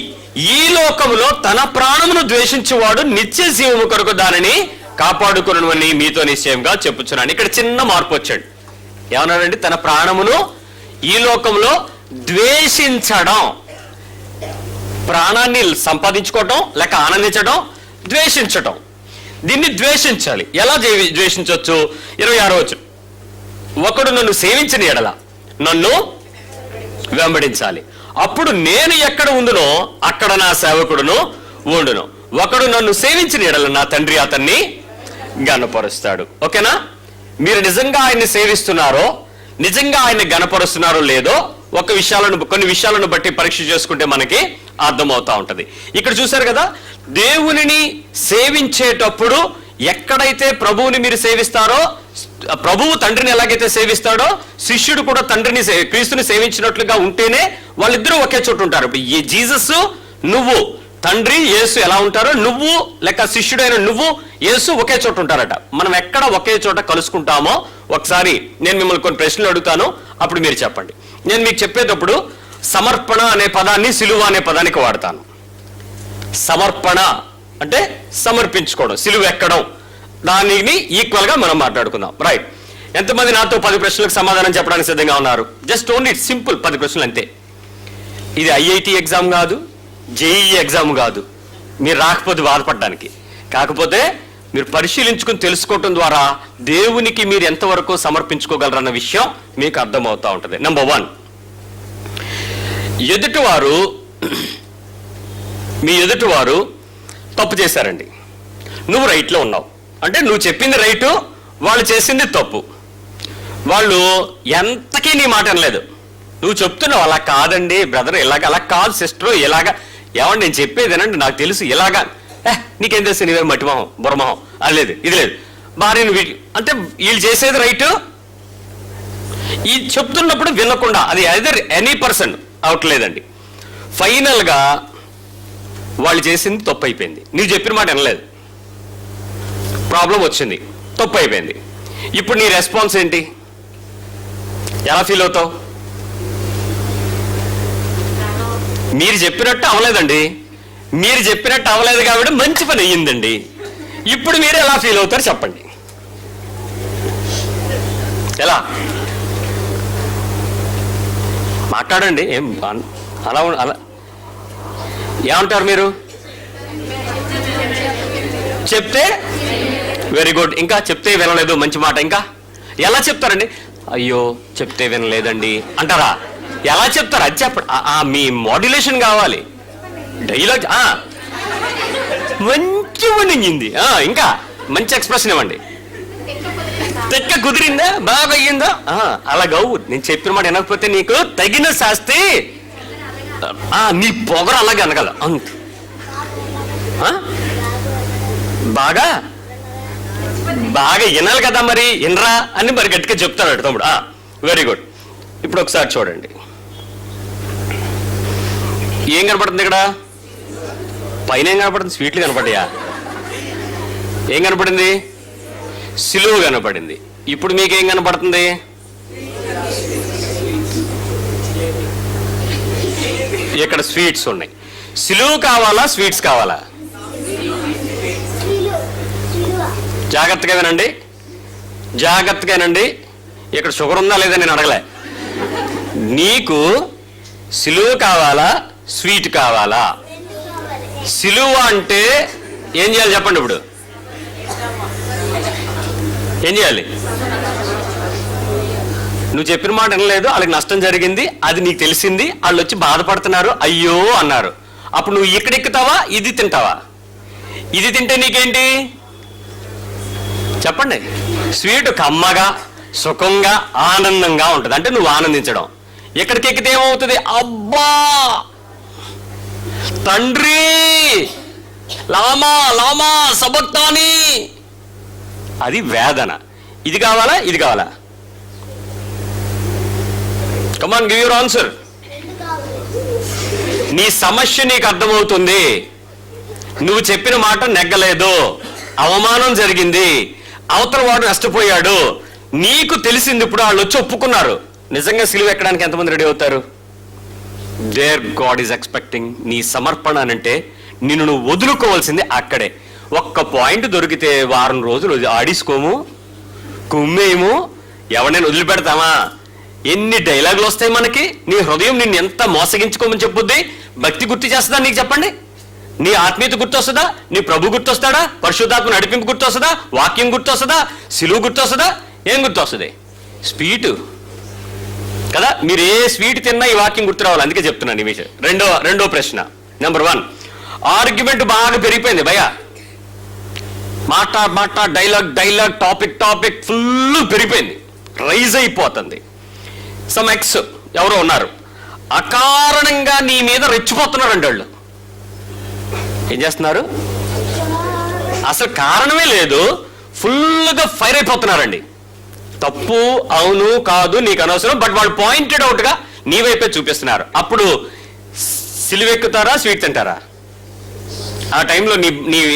ఈ లోకములో తన ప్రాణమును ద్వేషించువాడు నిత్య జీవము కొరకు దానిని కాపాడుకొనును అని మీతో నిశ్చయంగా చెప్పుచున్నాను. ఇక్కడ చిన్న మార్పు వచ్చాడు. ఏమన్నాడండి? తన ప్రాణమును ఈ లోకంలో ద్వేషించడం. ప్రాణాన్ని సంపాదించుకోవటం, లేక ఆనందించడం, ద్వేషించటం. దీన్ని ద్వేషించాలి. ఎలా ద్వేషించవచ్చు? 26వ వచనం. ఒకడు నన్ను సేవించిన ఎడల నన్ను వెంబడించాలి, అప్పుడు నేను ఎక్కడ ఉండునో అక్కడ నా సేవకుడును ఉండును. ఒకడు నన్ను సేవించిన ఎడల నా తండ్రి అతన్ని గణపరుస్తాడు. ఓకేనా? మీరు నిజంగా ఆయన్ని సేవిస్తున్నారో, నిజంగా ఆయన్ని గణపరుస్తున్నారో లేదో కొన్ని విషయాలను బట్టి పరీక్ష చేసుకుంటే మనకి అర్థమవుతా ఉంటది. ఇక్కడ చూశారు కదా, దేవునిని సేవించేటప్పుడు ఎక్కడైతే ప్రభువుని మీరు సేవిస్తారో, ప్రభువు తండ్రిని ఎలాగైతే సేవిస్తాడో శిష్యుడు కూడా తండ్రిని క్రీస్తుని సేవించినట్లుగా ఉంటేనే వాళ్ళిద్దరూ ఒకే చోట ఉంటారు. ఈ జీసస్, నువ్వు, తండ్రి యేసు ఎలా ఉంటారో, నువ్వు లేక శిష్యుడైన నువ్వు యేసు ఒకే చోట ఉంటారట. మనం ఎక్కడ ఒకే చోట కలుసుకుంటామో ఒకసారి నేను మిమ్మల్ని కొన్ని ప్రశ్నలు అడుగుతాను, అప్పుడు మీరు చెప్పండి. నేను మీకు చెప్పేటప్పుడు సమర్పణ అనే పదాన్ని సిలువ అనే పదానికి వాడతాను. సమర్పణ అంటే సమర్పించుకోవడం, సిలువ ఎక్కడం, దానిని ఈక్వల్ గా మనం మాట్లాడుకుందాం. రైట్? ఎంతమంది నాతో 10 ప్రశ్నలకు సమాధానం చెప్పడానికి సిద్ధంగా ఉన్నారు? జస్ట్ ఓన్లీ సింపుల్ 10 ప్రశ్నలు అంతే. ఇది IIT ఎగ్జామ్ కాదు, JEE ఎగ్జామ్ కాదు, మీరు రాకపోతే బాధపడడానికి. కాకపోతే మీరు పరిశీలించుకుని తెలుసుకోవటం ద్వారా దేవునికి మీరు ఎంతవరకు సమర్పించుకోగలరన్న విషయం మీకు అర్థమవుతా ఉంటుంది. నెంబర్ 1, మీ ఎదుటివారు తప్పు చేశారండి, నువ్వు రైట్లో ఉన్నావు. అంటే నువ్వు చెప్పింది రైటు, వాళ్ళు చేసింది తప్పు. వాళ్ళు ఎంతకీ నీ మాట అనలేదు, నువ్వు చెప్తున్నావు అలా కాదండి బ్రదర్, ఇలాగ, అలా కాదు సిస్టరు, ఇలాగా. ఏమండి నేను చెప్పేదేనండి, నాకు తెలుసు, ఇలాగా. నీకేం తెలుసు, నీవే మట్టిమొహం బుర్రమొహం, అది లేదు ఇది లేదు, భార్యను అంటే వీళ్ళు చేసేది రైటు. ఈ చెప్తున్నప్పుడు వినకుండా, అది ఐదర్ ఎనీ పర్సన్ అవట్లేదండి. ఫైనల్గా వాళ్ళు చేసింది తప్పు అయిపోయింది, నువ్వు చెప్పిన మాట వినలేదు, ప్రాబ్లం వచ్చింది, తప్పు అయిపోయింది. ఇప్పుడు నీ రెస్పాన్స్ ఏంటి? ఎలా ఫీల్ అవుతావు? మీరు చెప్పినట్టు అవలేదండి, మీరు చెప్పినట్టు అవలేదు కాబట్టి మంచి పని అయ్యిందండి. ఇప్పుడు మీరు ఎలా ఫీల్ అవుతారు చెప్పండి. ఎలా మాట్లాడండి? ఏం అలా ఏమంటారు మీరు? చెప్తే వెరీ గుడ్, ఇంకా చెప్తే వినలేదు, మంచి మాట. ఇంకా ఎలా చెప్తారండి? అయ్యో చెప్తే వినలేదండి అంటారా? ఎలా చెప్తారు? అది చెప్పండి. మీ మాడ్యులేషన్ కావాలి, డైలాగ్ మంచి వణింగింది, ఇంకా మంచి ఎక్స్ప్రెషన్ ఇవ్వండి. తెక్క కుదిరిందా, బాగా అయ్యిందా, అలా గౌ. నేను చెప్పిన మాట వినకపోతే నీకు తగిన శాస్తి, నీ పొగరు అలాగే అనగల అంత బాగా బాగా వినాలి కదా, మరి వినరా అని మరి గట్టిగా చెప్తాడు తమ్ముడు. Very good. ఇప్పుడు ఒకసారి చూడండి, ఏం కనపడుతుంది ఇక్కడ? పైన ఏం కనపడుతుంది? స్వీట్లు కనపడ్డాయా? ఏం కనపడింది? సిలువ కనపడింది. ఇప్పుడు మీకేం కనపడుతుంది? ఇక్కడ స్వీట్స్ ఉన్నాయి. సిలువ కావాలా, స్వీట్స్ కావాలా? జాగ్రత్తగా వినండి, జాగ్రత్తగా వినండి. ఇక్కడ షుగర్ ఉందా లేదా నేను అడగలే. నీకు సిలువ కావాలా, స్వీట్ కావాలా? సిలువ అంటే ఏం చేయాలి చెప్పండి. ఇప్పుడు ఏం చేయాలి? నువ్వు చెప్పిన మాట వినలేదు, వాళ్ళకి నష్టం జరిగింది, అది నీకు తెలిసింది, వాళ్ళు వచ్చి బాధపడుతున్నారు, అయ్యో అన్నారు. అప్పుడు నువ్వు ఇక్కడ ఎక్కుతావా, ఇది తింటావా? ఇది తింటే నీకేంటి చెప్పండి? స్వీట్ కమ్మగా, సుఖంగా, ఆనందంగా ఉంటుంది, అంటే నువ్వు ఆనందించడం. ఎక్కడికి ఎక్కితే ఏమవుతుంది? అబ్బా తండ్రి, లామా లామా సబక్తాని, అది వేదన. ఇది కావాలా, ఇది కావాలా? Come on, give your answer. నీ సమస్య నీకు అర్థమవుతుంది. నువ్వు చెప్పిన మాట నెగ్గలేదు, అవమానం జరిగింది, అవతల వాడు నష్టపోయాడు, నీకు తెలిసింది. ఇప్పుడు వాళ్ళు వచ్చి ఒప్పుకున్నారు. నిజంగా సిలువ ఎక్కడానికి ఎంతమంది రెడీ అవుతారు? There God is expecting. నీ సమర్పణ అంటే నిన్ను నువ్వు వదులుకోవాల్సింది అక్కడే. ఒక్క పాయింట్ దొరికితే వారం రోజులు ఆడిసుకోము, కుమ్మేము, ఎవరినైనా వదిలిపెడతామా? ఎన్ని డైలాగులు వస్తాయి మనకి. నీ హృదయం నిన్ను ఎంత మోసగించుకోమని చెప్పుద్ది. భక్తి గుర్తు చేస్తుందా నీకు చెప్పండి? నీ ఆత్మీయత గుర్తొస్తుందా? నీ ప్రభు గుర్తొస్తాడా? పరిశుద్ధాత్మ నడిపింపు గుర్తొస్తుందా? వాక్యం గుర్తొస్తుందా? సిలువ గుర్తొస్తుందా? ఏం గుర్తొస్తుంది? స్వీటు కదా. మీరు ఏ స్వీట్ తిన్నా ఈ వాక్యం గుర్తు రావాలి. అందుకే చెప్తున్నాను ఈ విషయం. రెండో ప్రశ్న, నెంబర్ 1, ఆర్గ్యుమెంట్ బాగా పెరిగిపోయింది భయ. మాట డైలాగ్ టాపిక్ ఫుల్ పెరిగిపోయింది, రైజ్ అయిపోతుంది. సమ్ ఎక్స్ ఎవరో ఉన్నారు, అకారణంగా నీ మీద రెచ్చిపోతున్నారండి. వాళ్ళు ఏం చేస్తున్నారు? అసలు కారణమే లేదు, ఫుల్గా ఫైర్ అయిపోతున్నారండి. తప్పు, అవును, కాదు, నీకు అనవసరం, బట్ వాళ్ళు పాయింటెడ్ అవుట్గా నీ వైపే చూపిస్తున్నారు. అప్పుడు సిలువెక్కుతారా, స్వీట్ తింటారా? ఆ టైంలో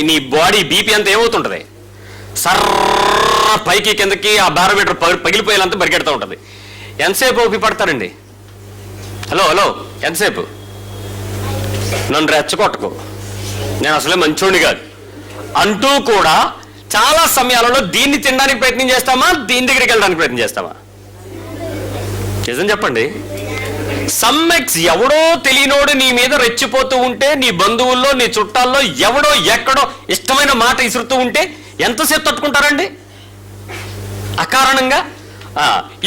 నీ బాడీ బీపీ అంతా ఏమవుతుంటుంది? సర్ర పైకి కిందకి ఆ బారోమీటర్ పగిలిపోయేంత పరిగెడుతూ ఉంటుంది. ఎంతసేపు ఓపి పడతారండి? హలో ఎంతసేపు? నన్ను రెచ్చగొట్టకు, నేను అసలే మంచోడిని కాదు అంటూ కూడా చాలా సమయాలలో దీన్ని తినడానికి ప్రయత్నం చేస్తామా, దీని దగ్గరికి వెళ్ళడానికి ప్రయత్నం చేస్తామా? నిజం చెప్పండి. సమ్మెక్స్ ఎవడో తెలియనోడు నీ మీద రెచ్చిపోతూ ఉంటే, నీ బంధువుల్లో, నీ చుట్టాల్లో ఎవడో ఎక్కడో ఇష్టమైన మాట ఇసురుతూ ఉంటే ఎంతసేపు తట్టుకుంటారండి అకారణంగా?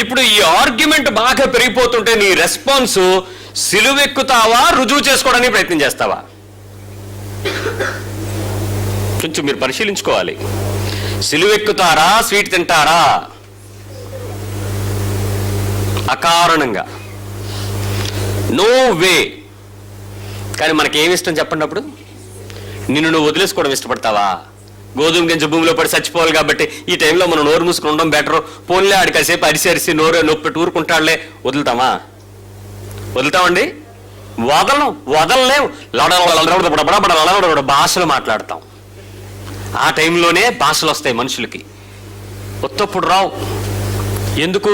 ఇప్పుడు ఈ ఆర్గ్యుమెంట్ బాగా పెరిగిపోతుంటే నీ రెస్పాన్స్ సిలువెక్కుతావా, రుజువు చేసుకోవడానికి ప్రయత్నం చేస్తావా? కొంచెం మీరు పరిశీలించుకోవాలి. సిలువెక్కుతారా, స్వీట్ తింటారా? అకారణంగా నో వే. కానీ మనకేమి ఇష్టం చెప్పండి? అప్పుడు నిన్ను నువ్వు వదిలేసుకోవడం ఇష్టపడతావా? గోధుమ గింజ భూమిలో పడి చచ్చిపోవాలి కాబట్టి ఈ టైంలో మనం నోరు మూసుకుని ఉండడం బెటరు. పోన్లే ఆడి కాసేపు అరిసి నోరు నొప్పి ఊరుకుంటాడులే, వదులుతామండి? వదలలేం. భాషలు మాట్లాడతాం. ఆ టైంలోనే భాషలు వస్తాయి మనుషులకి, ఒత్తప్పుడు రావు. ఎందుకు?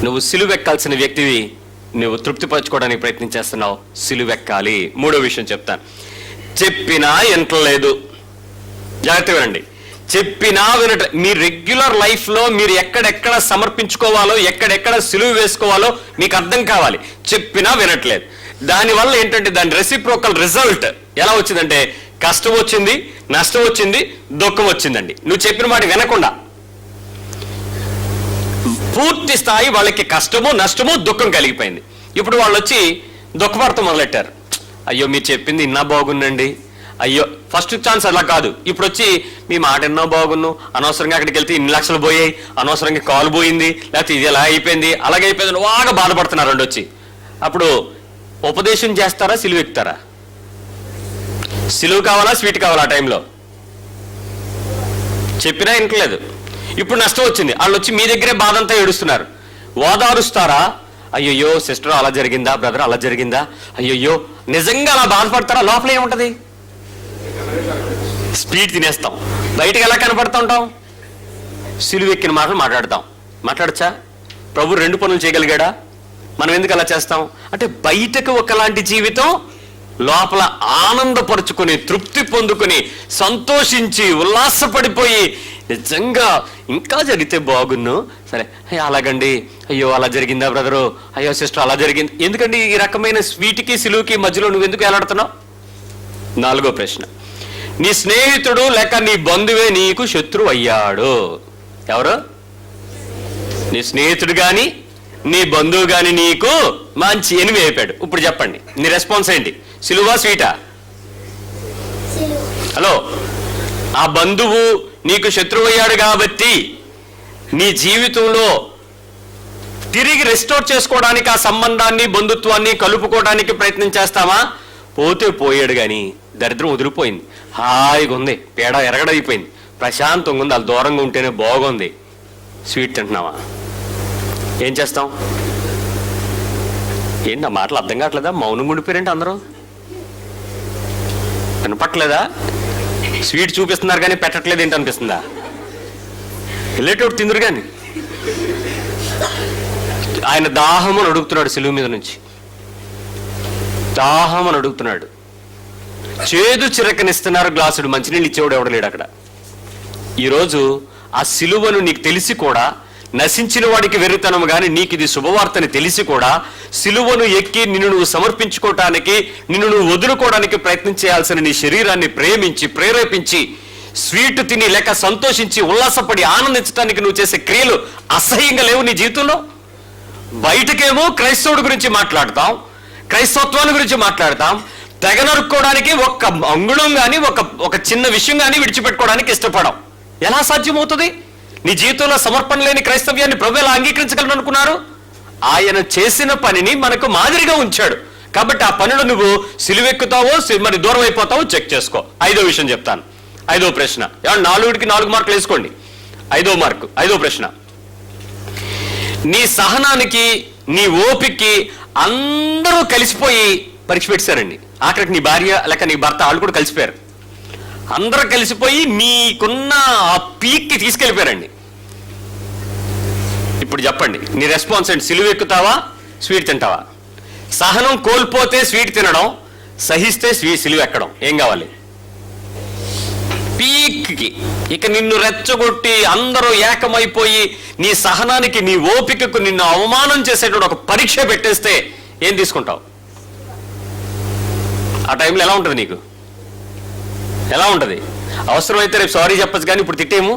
నువ్వు సిలువెక్కాల్సిన వ్యక్తివి, నువ్వు తృప్తిపరచుకోవడానికి ప్రయత్నం చేస్తున్నావు. సిలువెక్కాలి. మూడో విషయం చెప్తాను. చెప్పినా వినట్లేదు. జాగ్రత్తగా వినండి. చెప్పినా వినట. మీ రెగ్యులర్ లైఫ్లో మీరు ఎక్కడెక్కడ సమర్పించుకోవాలో, ఎక్కడెక్కడ సిలువ వేసుకోవాలో మీకు అర్థం కావాలి. చెప్పినా వినట్లేదు. దానివల్ల ఏంటంటే దాని రెసిప్రోకల్ రిజల్ట్ ఎలా వచ్చిందంటే, కష్టం వచ్చింది, నష్టం వచ్చింది, దుఃఖం వచ్చిందండి. నువ్వు చెప్పిన మాట వినకుండా పూర్తి స్థాయి వాళ్ళకి కష్టము, నష్టము, దుఃఖం కలిగిపోయింది. ఇప్పుడు వాళ్ళు వచ్చి దుఃఖపడతాం మొదలెట్టారు. అయ్యో మీరు చెప్పింది ఇన్నా బాగుందండి, అయ్యో. ఫస్ట్ ఛాన్స్ అలా కాదు. ఇప్పుడు వచ్చి మీ మాట ఎన్నో బాగున్నావు, అనవసరంగా అక్కడికి వెళ్తే ఇన్ని లక్షలు పోయాయి, అనవసరంగా కాలు పోయింది, లేకపోతే ఇది ఎలా అయిపోయింది, అలాగే అయిపోయింది, బాగా బాధపడుతున్నారు అండి వచ్చి. అప్పుడు ఉపదేశం చేస్తారా, సిలువ ఎక్కుతారా? సిలువ కావాలా, స్వీట్ కావాలా? ఆ టైంలో చెప్పినా ఇంకలేదు. ఇప్పుడు నష్టం వచ్చింది, వాళ్ళు వచ్చి మీ దగ్గరే బాధంతా ఏడుస్తున్నారు. ఓదారుస్తారా? అయ్యయ్యో సిస్టర్ అలా జరిగిందా, బ్రదర్ అలా జరిగిందా, అయ్యయ్యో. నిజంగా అలా బాధపడతారా? లోపల ఏముంటది? స్వీట్ తినేస్తాం, బయటకు ఎలా కనపడుతూ ఉంటాం? సిలువెక్కిన మాటలు మాట్లాడచ్చా? ప్రభు 2 పనులు చేయగలిగాడా? మనం ఎందుకు అలా చేస్తాం అంటే బయటకు ఒకలాంటి జీవితం, లోపల ఆనందపరుచుకొని తృప్తి పొందుకొని సంతోషించి ఉల్లాసపడిపోయి నిజంగా ఇంకా జరిగితే బాగున్ను, సరే అలాగండి, అయ్యో అలా జరిగిందా బ్రదరు, అయ్యో సిస్టర్ అలా జరిగింది. ఎందుకండి ఈ రకమైన స్వీట్కి సిలువుకి మధ్యలో నువ్వు ఎందుకు ఎలాడుతున్నావు? 4వ ప్రశ్న, నీ స్నేహితుడు లేక నీ బంధువే నీకు శత్రువు అయ్యాడు. ఎవరు? నీ స్నేహితుడు కానీ నీ బంధువు కానీ నీకు మంచి ఎనిమి అయిపోయాడు. ఇప్పుడు చెప్పండి నీ రెస్పాన్స్ ఏంటి? సిలువా స్వీటా? హలో, ఆ బంధువు నీకు శత్రువు అయ్యాడు కాబట్టి నీ జీవితంలో తిరిగి రెస్టోర్ చేసుకోవడానికి ఆ సంబంధాన్ని బంధుత్వాన్ని కలుపుకోవడానికి ప్రయత్నం చేస్తావా? పోతే పోయాడు కానీ దరిద్రం వదిలిపోయింది, హాయిగా ఉంది, పేడ ఎరగడైపోయింది, ప్రశాంతంగా ఉంది, వాళ్ళు దూరంగా ఉంటేనే బాగుంది. స్వీట్ తింటున్నావా? ఏం చేస్తాం? ఏంటి నా మాటలు అర్థం కావట్లేదా? మౌనంగా ఉండిపోయారంటే అందరూ వినపట్లేదా? స్వీట్ చూపిస్తున్నారు కానీ పెట్టట్లేదు ఏంటి అనిపిస్తుందా? వెళ్ళేటోడు తిందురు కానీ. ఆయన దాహమని అడుగుతున్నాడు, సిలువ మీద నుంచి దాహమని అడుగుతున్నాడు. చేదు చిరకనిస్తున్నారు, గ్లాసుడు మంచినీళ్ళు ఇచ్చేవాడు ఎవడు లేడు అక్కడ. ఈరోజు ఆ సిలువను నీకు తెలిసి కూడా, నశించిన వాడికి వెర్రితనం కానీ నీకు ఇది శుభవార్తని తెలిసి కూడా సిలువను ఎక్కి నిన్ను నువ్వు సమర్పించుకోవటానికి, నిన్ను నువ్వు వదులుకోవడానికి ప్రయత్నం చేయాల్సిన నీ శరీరాన్ని ప్రేమించి ప్రేరేపించి స్వీట్ తిని లేక సంతోషించి ఉల్లాసపడి ఆనందించడానికి నువ్వు చేసే క్రియలు అసహ్యంగా లేవు నీ జీవితంలో. బయటకేమో క్రైస్తవుడి గురించి మాట్లాడతాం, క్రైస్తవత్వాన్ని గురించి మాట్లాడతాం, తెగ నరుక్కోవడానికి ఒక్క అంగుళం కానీ ఒక చిన్న విషయం కానీ విడిచిపెట్టుకోవడానికి ఇష్టపడం. ఎలా సాధ్యమవుతుంది? నీ జీవితంలో సమర్పణ లేని క్రైస్తవ్యాన్ని ప్రభు ఎలా అంగీకరించగలను అనుకున్నారు? ఆయన చేసిన పనిని మనకు మాదిరిగా ఉంచాడు కాబట్టి ఆ పనిలో నువ్వు సిలువెక్కుతావో మరి దూరం అయిపోతావో చెక్ చేసుకో. 5వ విషయం చెప్తాను, 5వ ప్రశ్న. 4కి 4 మార్కులు వేసుకోండి. 5వ ప్రశ్న, నీ సహనానికి నీ ఓపికకి అందరూ కలిసిపోయి పరీక్ష పెట్టారండి. ఆఖరికి నీ భార్య లేక నీ భర్త వాళ్ళు కూడా కలిసిపోయారు. అందరూ కలిసిపోయి నీకున్న ఆ పీక్కి తీసుకెళ్ళిపోయారండి. ఇప్పుడు చెప్పండి నీ రెస్పాన్స్ ఏంటి? సిలువ ఎక్కుతావా, స్వీట్ తింటావా? సహనం కోల్పోతే స్వీట్ తినడం, సహిస్తే సిలువ ఎక్కడం. ఏం కావాలి? పీక్కి. ఇక నిన్ను రెచ్చగొట్టి అందరూ ఏకమైపోయి నీ సహనానికి నీ ఓపికకు నిన్ను అవమానం చేసేటువంటి ఒక పరీక్ష పెట్టేస్తే ఏం తీసుకుంటావు? ఆ టైంలో ఎలా ఉంటుంది నీకు? ఎలా ఉంటుంది? అవసరమైతే రేపు సారీ చెప్పచ్చు కానీ ఇప్పుడు తిట్టేము.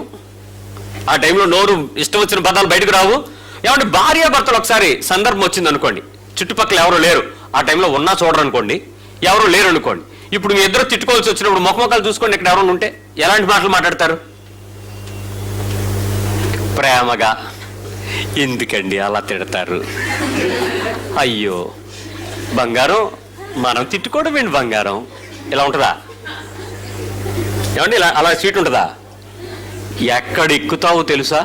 ఆ టైంలో నోరు ఇష్టం వచ్చిన పదాలు బయటకు రావు. ఏమంటే భార్యాభర్తలు ఒకసారి సందర్భం వచ్చింది అనుకోండి, చుట్టుపక్కల ఎవరో లేరు, ఆ టైంలో ఉన్నా చూడరు అనుకోండి, ఎవరో లేరు అనుకోండి, ఇప్పుడు మీ ఇద్దరు తిట్టుకోవాల్సి వచ్చినప్పుడు ముఖముఖాలు చూసుకోండి, ఇక్కడ ఎవరైనా ఉంటే ఎలాంటి మాటలు మాట్లాడతారు? ప్రేమగా. ఎందుకండి అలా తిడతారు? అయ్యో బంగారం, మనం తిట్టుకోవడం ఏంటి బంగారం? ఇలా ఉంటుందా? ఏమండి ఇలా అలా స్వీట్ ఉంటుందా? ఎక్కడ ఎక్కుతావో తెలుసా?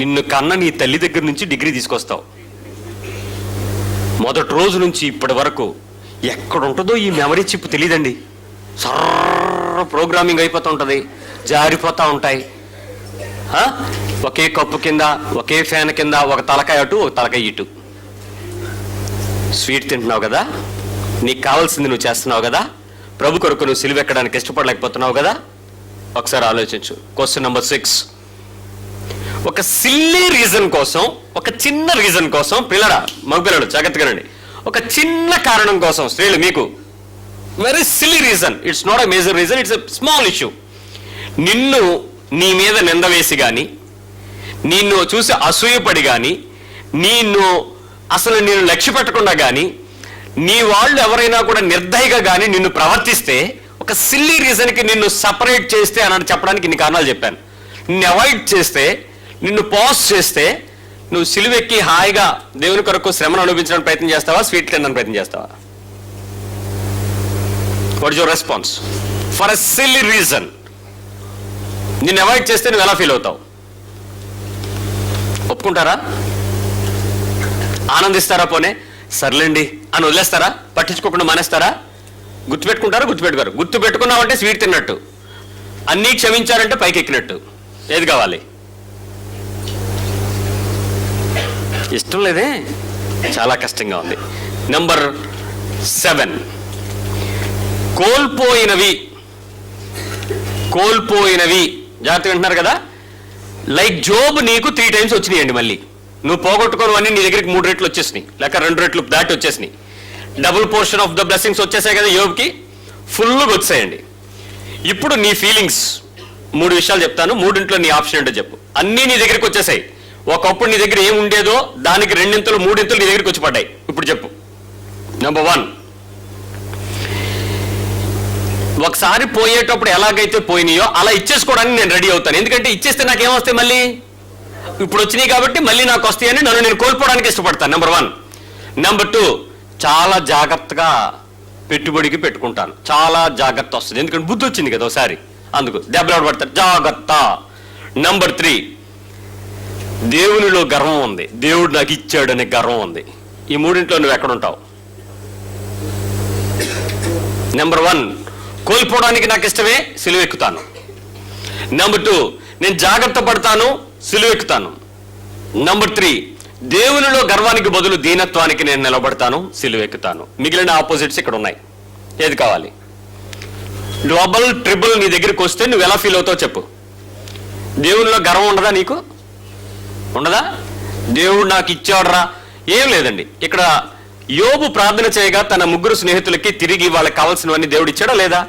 నిన్ను కన్న నీ తల్లి దగ్గర నుంచి డిగ్రీ తీసుకొస్తావు. మొదటి రోజు నుంచి ఇప్పటి వరకు ఎక్కడ ఉంటుందో ఈ మెమరీ చిప్ తెలియదండి. సర్ర ప్రోగ్రామింగ్ అయిపోతూ ఉంటుంది, జారిపోతూ ఉంటాయి. ఒకే కప్పు కింద, ఒకే ఫ్యాన్ కింద, ఒక తలకాయ అటు, ఒక తలకాయ ఇటు. స్వీట్ తింటున్నావు కదా, నీకు కావాల్సింది నువ్వు చేస్తున్నావు కదా, ప్రభు కొరకు నువ్వు సిలువ ఎక్కడానికి ఇష్టపడలేకపోతున్నావు కదా. ఒకసారి ఆలోచించు. Question number 6. ఒక సిల్లీ రీజన్ కోసం, ఒక చిన్న రీజన్ కోసం, మగపిల్లలు జాగ్రత్తగానండి, ఒక చిన్న కారణం కోసం, స్త్రీలు మీకు very silly reason, it's not a major reason, it's a small issue, నిన్ను నీ మీద నింద వేసి కానీ, నిన్ను చూసి అసూయపడి కానీ, అసలు నేను లక్ష్య పెట్టకుండా కానీ, నీ వాళ్ళు ఎవరైనా కూడా నిర్దయగా కానీ నిన్ను ప్రవర్తిస్తే, ఒక సిల్లీ రీజన్కి నిన్ను సపరేట్ చేస్తే అని చెప్పడానికి ఇన్ని కారణాలు చెప్పాను. నిన్ను అవాయిడ్ చేస్తే, నిన్ను పాజ్ చేస్తే, నువ్వు సిలువెక్కి హాయిగా దేవుని కొరకు శ్రమను అనుభవించడానికి ప్రయత్నం చేస్తావా, స్వీట్ తినడానికి ప్రయత్నం చేస్తావా? What is your response for a silly reason? నిన్ను అవాయిడ్ చేస్తే నువ్వు ఎలా ఫీల్ అవుతావు? ఒప్పుకుంటారా? ఆనందిస్తారా? పోనే సర్లేండి అని వదిలేస్తారా? పట్టించుకోకుండా మానేస్తారా? గుర్తుపెట్టుకుంటారు, గుర్తుపెట్టుకోరు. గుర్తు పెట్టుకున్నామంటే స్వీట్ తిన్నట్టు, అన్నీ క్షమించారంటే పైకి ఎక్కినట్టు. ఏది కావాలి? ఇష్టం లేదే, చాలా కష్టంగా ఉంది. నంబర్ 7, కోల్పోయినవి. జాగ్రత్తగా వింటున్నారు కదా? లైక్ జోబ్ నీకు 3 times వచ్చినాయండి. మళ్ళీ నువ్వు పోగొట్టుకోవని నీ దగ్గరికి 3 రెట్లు వచ్చేసినాయి, లేక 2 రెట్లు దాటి వచ్చేసినాయి. Double portion of the blessings వచ్చేసాయి కదా యోబ్కి, ఫుల్గా వచ్చాయండి. ఇప్పుడు నీ ఫీలింగ్స్ 3 విషయాలు చెప్తాను, 3 నీ ఆప్షన్ ఏంటో చెప్పు. అన్నీ నీ దగ్గరికి వచ్చేసాయి. ఒకప్పుడు నీ దగ్గర ఏమి ఉండేదో దానికి 2 3 నీ దగ్గరికి వచ్చి పడ్డాయి. ఇప్పుడు చెప్పు. నెంబర్ 1, ఒకసారి పోయేటప్పుడు ఎలాగైతే పోయినాయో అలా ఇచ్చేసుకోవడానికి నేను రెడీ అవుతాను. ఎందుకంటే ఇచ్చేస్తే నాకేమొస్తాయి, మళ్ళీ ఇప్పుడు వచ్చినాయి కాబట్టి మళ్ళీ నాకు వస్తాయని నన్ను నేను కోల్పోవడానికి ఇష్టపడతాను. నెంబర్ 1. నెంబర్ 2, చాలా జాగ్రత్తగా పెట్టుబడికి పెట్టుకుంటాను. చాలా జాగ్రత్త వస్తుంది, ఎందుకంటే బుద్ధి వచ్చింది కదా ఒకసారి, అందుకు దెబ్బలాడు పడతారు, జాగ్రత్త. నెంబర్ 3, దేవునిలో గర్వం ఉంది, దేవుడు నాకు ఇచ్చాడు అనే గర్వం ఉంది. ఈ 3 నువ్వు ఎక్కడుంటావు? నెంబర్ 1, కోల్పోవడానికి నాకు ఇష్టమే, సిలువెక్కుతాను. నెంబర్ 2, నేను జాగ్రత్త పడతాను, సిలువెక్కుతాను. నెంబర్ 3, దేవునిలో గర్వానికి బదులు దీనత్వానికి నేను నిలబడతాను, సిలువెక్కుతాను. మిగిలిన ఆపోజిట్స్ ఇక్కడ ఉన్నాయి. ఏది కావాలి? డబుల్ ట్రిపుల్ నీ దగ్గరికి వస్తే నువ్వు ఎలా ఫీల్ అవుతావు చెప్పు. దేవునిలో గర్వం ఉండదా నీకు? ఉండదా? దేవుడు నాకు ఇచ్చాడురా, ఏం లేదండి. ఇక్కడ యోబు ప్రార్థన చేయగా తన 3 స్నేహితులకి తిరిగి వాళ్ళకి కావాల్సినవన్నీ దేవుడు ఇచ్చాడా లేదా?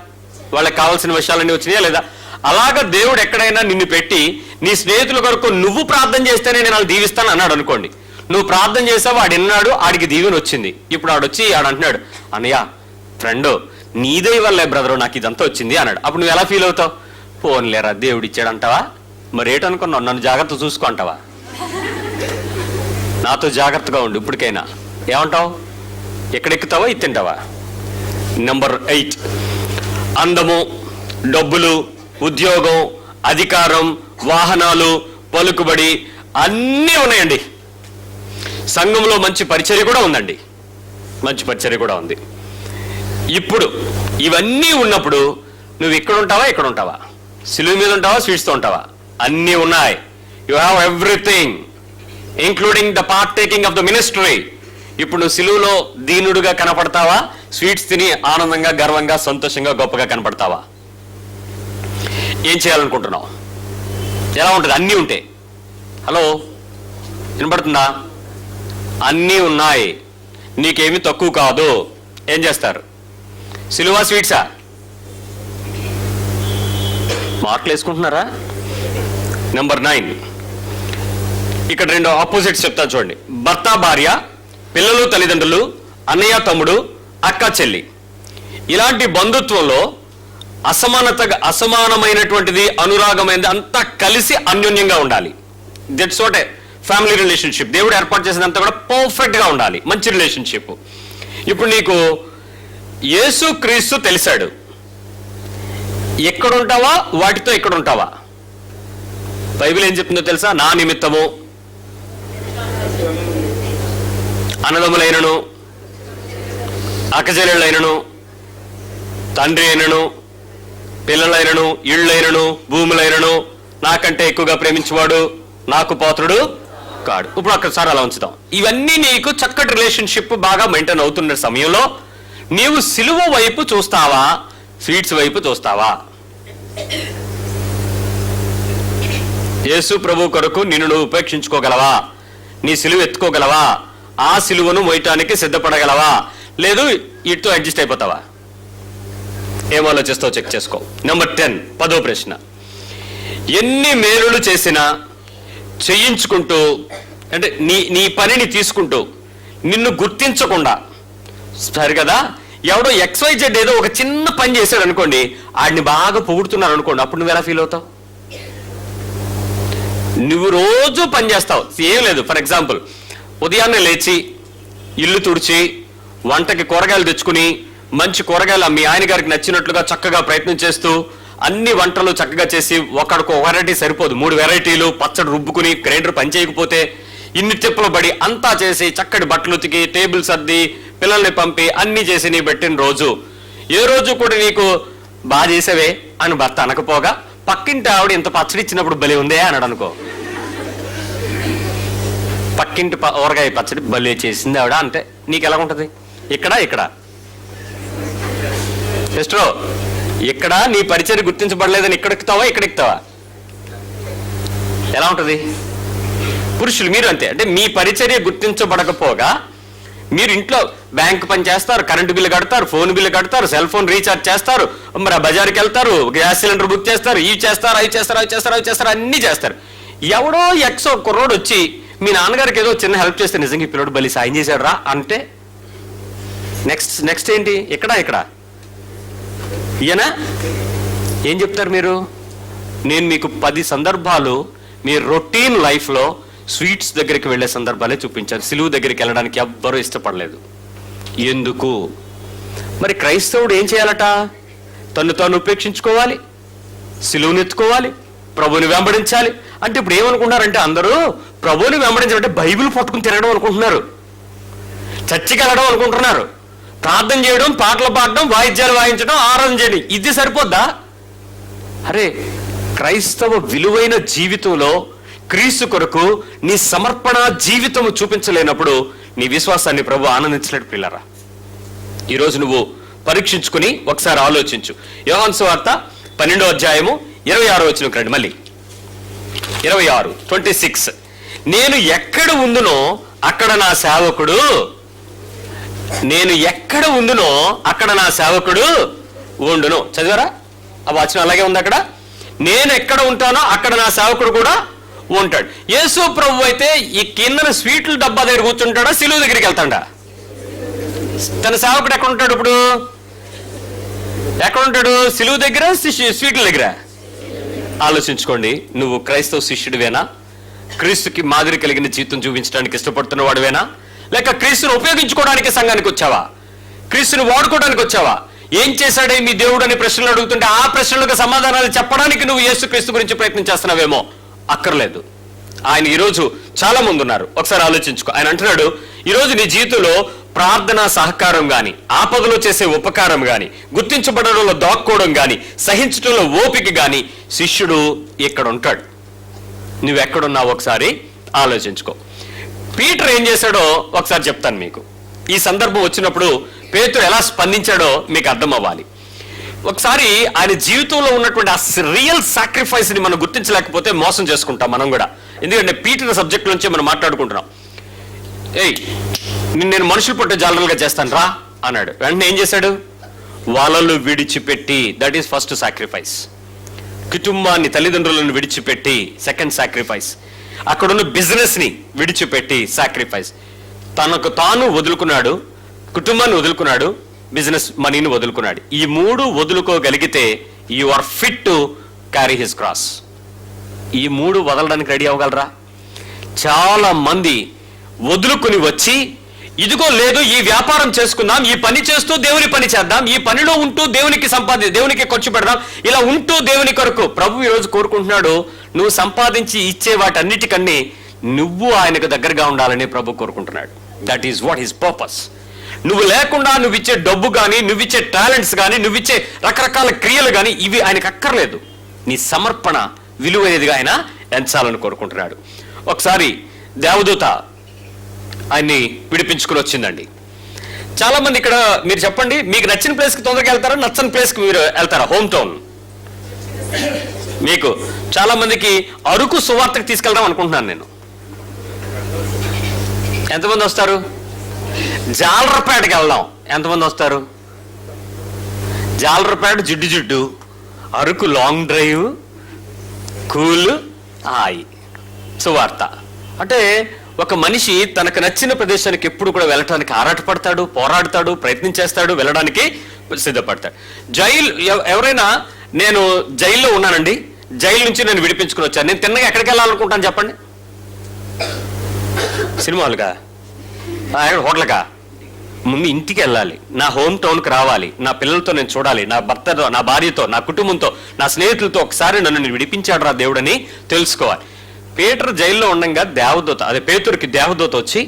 వాళ్ళకి కావాల్సిన విషయాలన్నీ వచ్చినాయా లేదా? అలాగా దేవుడు ఎక్కడైనా నిన్ను పెట్టి నీ స్నేహితుల కొరకు నువ్వు ప్రార్థన చేస్తేనే నేను వాళ్ళు దీవిస్తాను అన్నాడు అనుకోండి. నువ్వు ప్రార్థన చేసావు, వాడు విన్నాడు, ఆడికి దీవెన వచ్చింది. ఇప్పుడు ఆడొచ్చి అంటున్నాడు, అన్నయ్య ఫ్రెండ్ నీదే వల్లే బ్రదరు నాకు ఇదంతా వచ్చింది అన్నాడు. అప్పుడు నువ్వు ఎలా ఫీల్ అవుతావు? పోన్లేరా దేవుడు ఇచ్చాడు అంటావా? మరి ఏటనుకున్నావు? నన్ను జాగ్రత్త చూసుకుంటావా? నాతో జాగ్రత్తగా ఉండు ఇప్పటికైనా. ఏమంటావు? ఎక్కడెక్కుతావా, ఇది తింటావా? నెంబర్ 8, అందము, డబ్బులు, ఉద్యోగం, అధికారం, వాహనాలు, పలుకుబడి అన్నీ ఉన్నాయండి. సంఘంలో మంచి పరిచర్య కూడా ఉందండి, మంచి పరిచర్య కూడా ఉంది. ఇప్పుడు ఇవన్నీ ఉన్నప్పుడు నువ్వు ఇక్కడ ఉంటావా, ఇక్కడ ఉంటావా? సిలువ మీద ఉంటావా, స్వీట్స్తో ఉంటావా? అన్నీ ఉన్నాయి. You have everything including the part taking of the ministry. ఇప్పుడు నువ్వు సిలువలో దీనుడుగా కనపడతావా, స్వీట్స్ తిని ఆనందంగా, గర్వంగా, సంతోషంగా, గొప్పగా కనపడతావా? ఏం చేయాలనుకుంటున్నావు? ఎలా ఉంటుంది? అన్నీ ఉంటే. హలో, వినపడుతుందా? అన్నీ ఉన్నాయి, నీకేమీ తక్కువ కాదు. ఏం చేస్తారు? సిలువా స్వీట్సా? మార్కులు వేసుకుంటున్నారా? నెంబర్ 9, ఇక్కడ 2 ఆపోజిట్స్ చెప్తాను చూడండి. భర్త భార్య, పిల్లలు తల్లిదండ్రులు, అన్నయ్య తమ్ముడు, అక్క చెల్లి. ఇలాంటి బంధుత్వంలో అసమానమైనటువంటిది, అనురాగమైనది అంతా కలిసి అన్యోన్యంగా ఉండాలి. That's what family relationship. దేవుడు ఏర్పాటు చేసినంత కూడా పర్ఫెక్ట్గా ఉండాలి, మంచి రిలేషన్షిప్. ఇప్పుడు నీకు యేసు క్రీస్తు తెలిసాడు, ఎక్కడుంటావా వాటితో ఎక్కడ ఉంటావా? బైబిల్ ఏం చెప్తుందో తెలుసా? నా నిమిత్తము అన్నదమ్ములైనను, అక్కచెల్లెళ్ళైనను, తండ్రి అయినను, పిల్లలైనను, ఇళ్ళైనను, భూములైనను నాకంటే ఎక్కువగా ప్రేమించేవాడు నాకు పాత్రుడు కాడు. ఇప్పుడు ఒక్కసారి అలా ఉంచుతాం. ఇవన్నీ నీకు చక్కటి రిలేషన్షిప్ బాగా మెయింటైన్ అవుతున్న సమయంలో నీవు సిలువ వైపు చూస్తావా, స్వీట్స్ వైపు చూస్తావా? యేసు ప్రభు కొరకు నిన్ను నువ్వు ఉపేక్షించుకోగలవా? నీ సిలువ ఎత్తుకోగలవా? ఆ సిలువను మోయటానికి సిద్ధపడగలవా? లేదు వీటితో అడ్జస్ట్ అయిపోతావా? ఏం ఆలోచిస్తావు చెక్ చేసుకో. నెంబర్ 10, 10వ ప్రశ్న. ఎన్ని మేలులు చేసినా చేయించుకుంటూ, అంటే నీ పనిని తీసుకుంటూ నిన్ను గుర్తించకుండా, సరే కదా, ఎవడో XYZ ఏదో ఒక చిన్న పని చేశాడు అనుకోండి, ఆడిని బాగా పొగుడుతున్నారు అనుకోండి, అప్పుడు నువ్వు ఎలా ఫీల్ అవుతావు? నువ్వు రోజు పని చేస్తావు, ఏం లేదు. ఫర్ ఎగ్జాంపుల్, ఉదయాన్నే లేచి ఇల్లు తుడిచి వంటకి కూరగాయలు తెచ్చుకుని మంచి కూరగాయలు మీ ఆయన గారికి నచ్చినట్లుగా చక్కగా ప్రయత్నం చేస్తూ అన్ని వంటలు చక్కగా చేసి, ఒకడికి ఒక వెరైటీ సరిపోదు, 3 వెరైటీలు, పచ్చడి రుబ్బుకుని గ్రైండర్ పని చేయకపోతే ఇన్ని తిప్పలు పడి అంతా చేసి చక్కటి బట్టలు ఉతికి టేబుల్ సర్ది పిల్లల్ని పంపి అన్ని చేసి నీ పెట్టిన రోజు ఏ రోజు కూడా నీకు బాగా చేసావే అని భర్త అనకపోగా పక్కింటి ఆవిడ ఇంత పచ్చడి ఇచ్చినప్పుడు బలి ఉందే అన్నాడు అనుకో, పక్కింటి ఊరగాయ పచ్చడి బలి చేసింది ఆవిడ అంటే నీకు ఎలా ఉంటుంది? ఇక్కడ సిస్టరో, ఇక్కడ నీ పరిచయం గుర్తించబడలేదని ఇక్కడ ఎక్కుతావా? ఎలా ఉంటుంది? పురుషులు మీరు అంతే. అంటే మీ పరిచర్య గుర్తించబడకపోగా మీరు ఇంట్లో బ్యాంక్ పని చేస్తారు, కరెంటు బిల్లు కడతారు, ఫోన్ బిల్లు కడతారు, సెల్ ఫోన్ రీఛార్జ్ చేస్తారు, మరి బజార్కి వెళ్తారు, గ్యాస్ సిలిండర్ బుక్ చేస్తారు, అవి చేస్తారు, అన్నీ చేస్తారు. ఎవడో ఎక్సో కుర్రోడు వచ్చి మీ నాన్నగారికి ఏదో చిన్న హెల్ప్ చేస్తే నిజంగా ఈ పిల్లడు బలి సాయం చేశాడు రా అంటే నెక్స్ట్ ఏంటి? ఇక్కడ ఈయన ఏం చెప్తారు మీరు? నేను మీకు 10 సందర్భాలు మీ రొటీన్ లైఫ్లో స్వీట్స్ దగ్గరికి వెళ్ళే సందర్భాలే చూపించాను. సిలువు దగ్గరికి వెళ్ళడానికి ఎవ్వరూ ఇష్టపడలేదు. ఎందుకు? మరి క్రైస్తవుడు ఏం చేయాలట? తను తాను ఉపేక్షించుకోవాలి, సిలువుని ఎత్తుకోవాలి, ప్రభుని వెంబడించాలి. అంటే ఇప్పుడు ఏమనుకుంటున్నారంటే అందరూ ప్రభుని వెంబడించాలంటే బైబిల్ పట్టుకుని తిరగడం అనుకుంటున్నారు, చర్చికి వెళ్ళడం అనుకుంటున్నారు, ప్రార్థన చేయడం, పాటలు పాడడం, వాయిద్యాలు వాయించడం, ఆరాధన చేయడం, ఇది సరిపోద్దా? అరే, క్రైస్తవ విలువైన జీవితంలో క్రీస్తు కొరకు నీ సమర్పణ జీవితం చూపించలేనప్పుడు నీ విశ్వాసాన్ని ప్రభు ఆనందించినట్టు పిల్లరా. ఈరోజు నువ్వు పరీక్షించుకుని ఒకసారి ఆలోచించు. యోహాను సువార్త 12వ అధ్యాయము 26వ వచనంకి రండి. మళ్ళీ 26:26 నేను ఎక్కడ ఉందునో అక్కడ నా సేవకుడు, ఉండును. చదివారా? ఆ వచనం అలాగే ఉంది. అక్కడ నేను ఎక్కడ ఉంటానో అక్కడ నా సేవకుడు కూడా ఉంటాడు. యేసు ప్రభు అయితే ఈ కిందన స్వీట్ల డబ్బా దగ్గర కూర్చుంటాడా, సిలువు దగ్గరికి వెళ్తాడా? తన సేవకుడు ఎక్కడ ఉంటాడు? ఇప్పుడు ఎక్కడ ఉంటాడు? సిలువు దగ్గర, స్వీట్ల దగ్గర? ఆలోచించుకోండి. నువ్వు క్రైస్తవ శిష్యుడివేనా? క్రీస్తుకి మాదిరి కలిగిన జీవితం చూపించడానికి ఇష్టపడుతున్న వాడువేనా? లేక క్రీస్తుని ఉపయోగించుకోవడానికి సంఘానికి వచ్చావా? క్రీస్తుని వాడుకోవడానికి వచ్చావా? ఏం చేశాడే మీ దేవుడు అని ప్రశ్నలు అడుగుతుంటే ఆ ప్రశ్నలకు సమాధానాలు చెప్పడానికి నువ్వు యేసు క్రీస్తు గురించి ప్రయత్నం చేస్తున్నావేమో. అక్కర్లేదు. ఆయన ఈరోజు చాలా మంది ఉన్నారు. ఒకసారి ఆలోచించుకో. ఆయన అంటున్నాడు, ఈరోజు నీ జీవితంలో ప్రార్థనా సహకారం గాని, ఆపదలో చేసే ఉపకారం గాని, గుర్తించబడడంలో దాక్కోవడం గాని, సహించడంలో ఓపిక గాని శిష్యుడు ఇక్కడ ఉంటాడు. నువ్వెక్కడున్నావు ఒకసారి ఆలోచించుకో. పీటర్ ఏం చేశాడో ఒకసారి చెప్తాను మీకు. ఈ సందర్భం వచ్చినప్పుడు పేతురు ఎలా స్పందించాడో మీకు అర్థం అవ్వాలి. ఒకసారి ఆయన జీవితంలో ఉన్నటువంటి ఆ రియల్ సాక్రిఫైస్ ని మనం గుర్తించలేకపోతే మోసం చేసుకుంటాం మనం కూడా. ఎందుకంటే పీటర్ సబ్జెక్ట్ నుంచి మనం మాట్లాడుకుంటున్నాం. నేను మనుషులు పుట్టే జాలరులుగా చేస్తాను రా అన్నాడు. వెంటనే ఏం చేశాడు? వాళ్ళను విడిచిపెట్టి, దట్ ఈస్ ఫస్ట్ సాక్రిఫైస్. కుటుంబాన్ని, తల్లిదండ్రులను విడిచిపెట్టి సెకండ్ సాక్రిఫైస్. అక్కడున్న బిజినెస్ ని విడిచిపెట్టి సాక్రిఫైస్. తనకు తాను వదులుకున్నాడు, కుటుంబాన్ని వదులుకున్నాడు, బిజినెస్ మనీని వదులుకున్నాడు. ఈ 3 వదులుకోగలిగితే you are fit to carry his cross. ఈ 3 వదలడానికి రెడీ అవ్వగలరా? చాలా మంది వదులుకుని వచ్చి ఇదిగో లేదు ఈ వ్యాపారం చేసుకుందాం, ఈ పని చేస్తూ దేవుని పని చేద్దాం, ఈ పనిలో ఉంటూ దేవునికి ఖర్చు పెడదాం, ఇలా ఉంటూ దేవుని కొరకు. ప్రభు ఈరోజు కోరుకుంటున్నాడు, నువ్వు సంపాదించి ఇచ్చే వాటన్నిటికన్నీ నువ్వు ఆయనకు దగ్గరగా ఉండాలని ప్రభు కోరుకుంటున్నాడు. That is what his purpose. నువ్వు లేకుండా నువ్విచ్చే డబ్బు కానీ, నువ్విచ్చే టాలెంట్స్ కానీ, నువ్విచ్చే రకరకాల క్రియలు కానీ ఇవి ఆయనకు అక్కర్లేదు. నీ సమర్పణ విలువైనదిగా ఆయన ఎంచాలని కోరుకుంటున్నాడు. ఒకసారి దేవదూత ఆయన్ని విడిపించుకుని వచ్చిందండి. చాలా మంది ఇక్కడ మీరు చెప్పండి, మీకు నచ్చిన ప్లేస్కి తొందరగా వెళ్తారా, నచ్చని ప్లేస్కి మీరు వెళ్తారా? Home town. మీకు చాలా మందికి అరకు సువార్తకు తీసుకెళ్దాం అనుకుంటున్నాను నేను. ఎంతమంది వస్తారు? జాలరపేటకి వెళ్దాం. ఎంతమంది వస్తారు? జాలరపేట జిడ్డు, Araku long drive, cool hi సువార్త. అంటే ఒక మనిషి తనకు నచ్చిన ప్రదేశానికి ఎప్పుడు కూడా వెళ్ళటానికి ఆరాటపడతాడు, పోరాడతాడు, ప్రయత్నం చేస్తాడు, వెళ్ళడానికి సిద్ధపడతాడు. ఎవరైనా నేను జైల్లో ఉన్నానండి, జైలు నుంచి నేను విడిపించుకుని వచ్చాను, నేను తిన్నగా ఎక్కడికి వెళ్ళాలనుకుంటాను చెప్పండి? సినిమాలుగా, హోటల్గా? ముందు ఇంటికి వెళ్ళాలి, నా హోమ్ టౌన్కి రావాలి, నా పిల్లలతో నేను చూడాలి, నా భర్తతో, నా భార్యతో, నా కుటుంబంతో, నా స్నేహితులతో ఒకసారి నన్ను విడిపించాడు రా దేవుడని తెలుసుకోవాలి. పేతురు జైల్లో ఉండగా పేతురుకి దేవదూత వచ్చి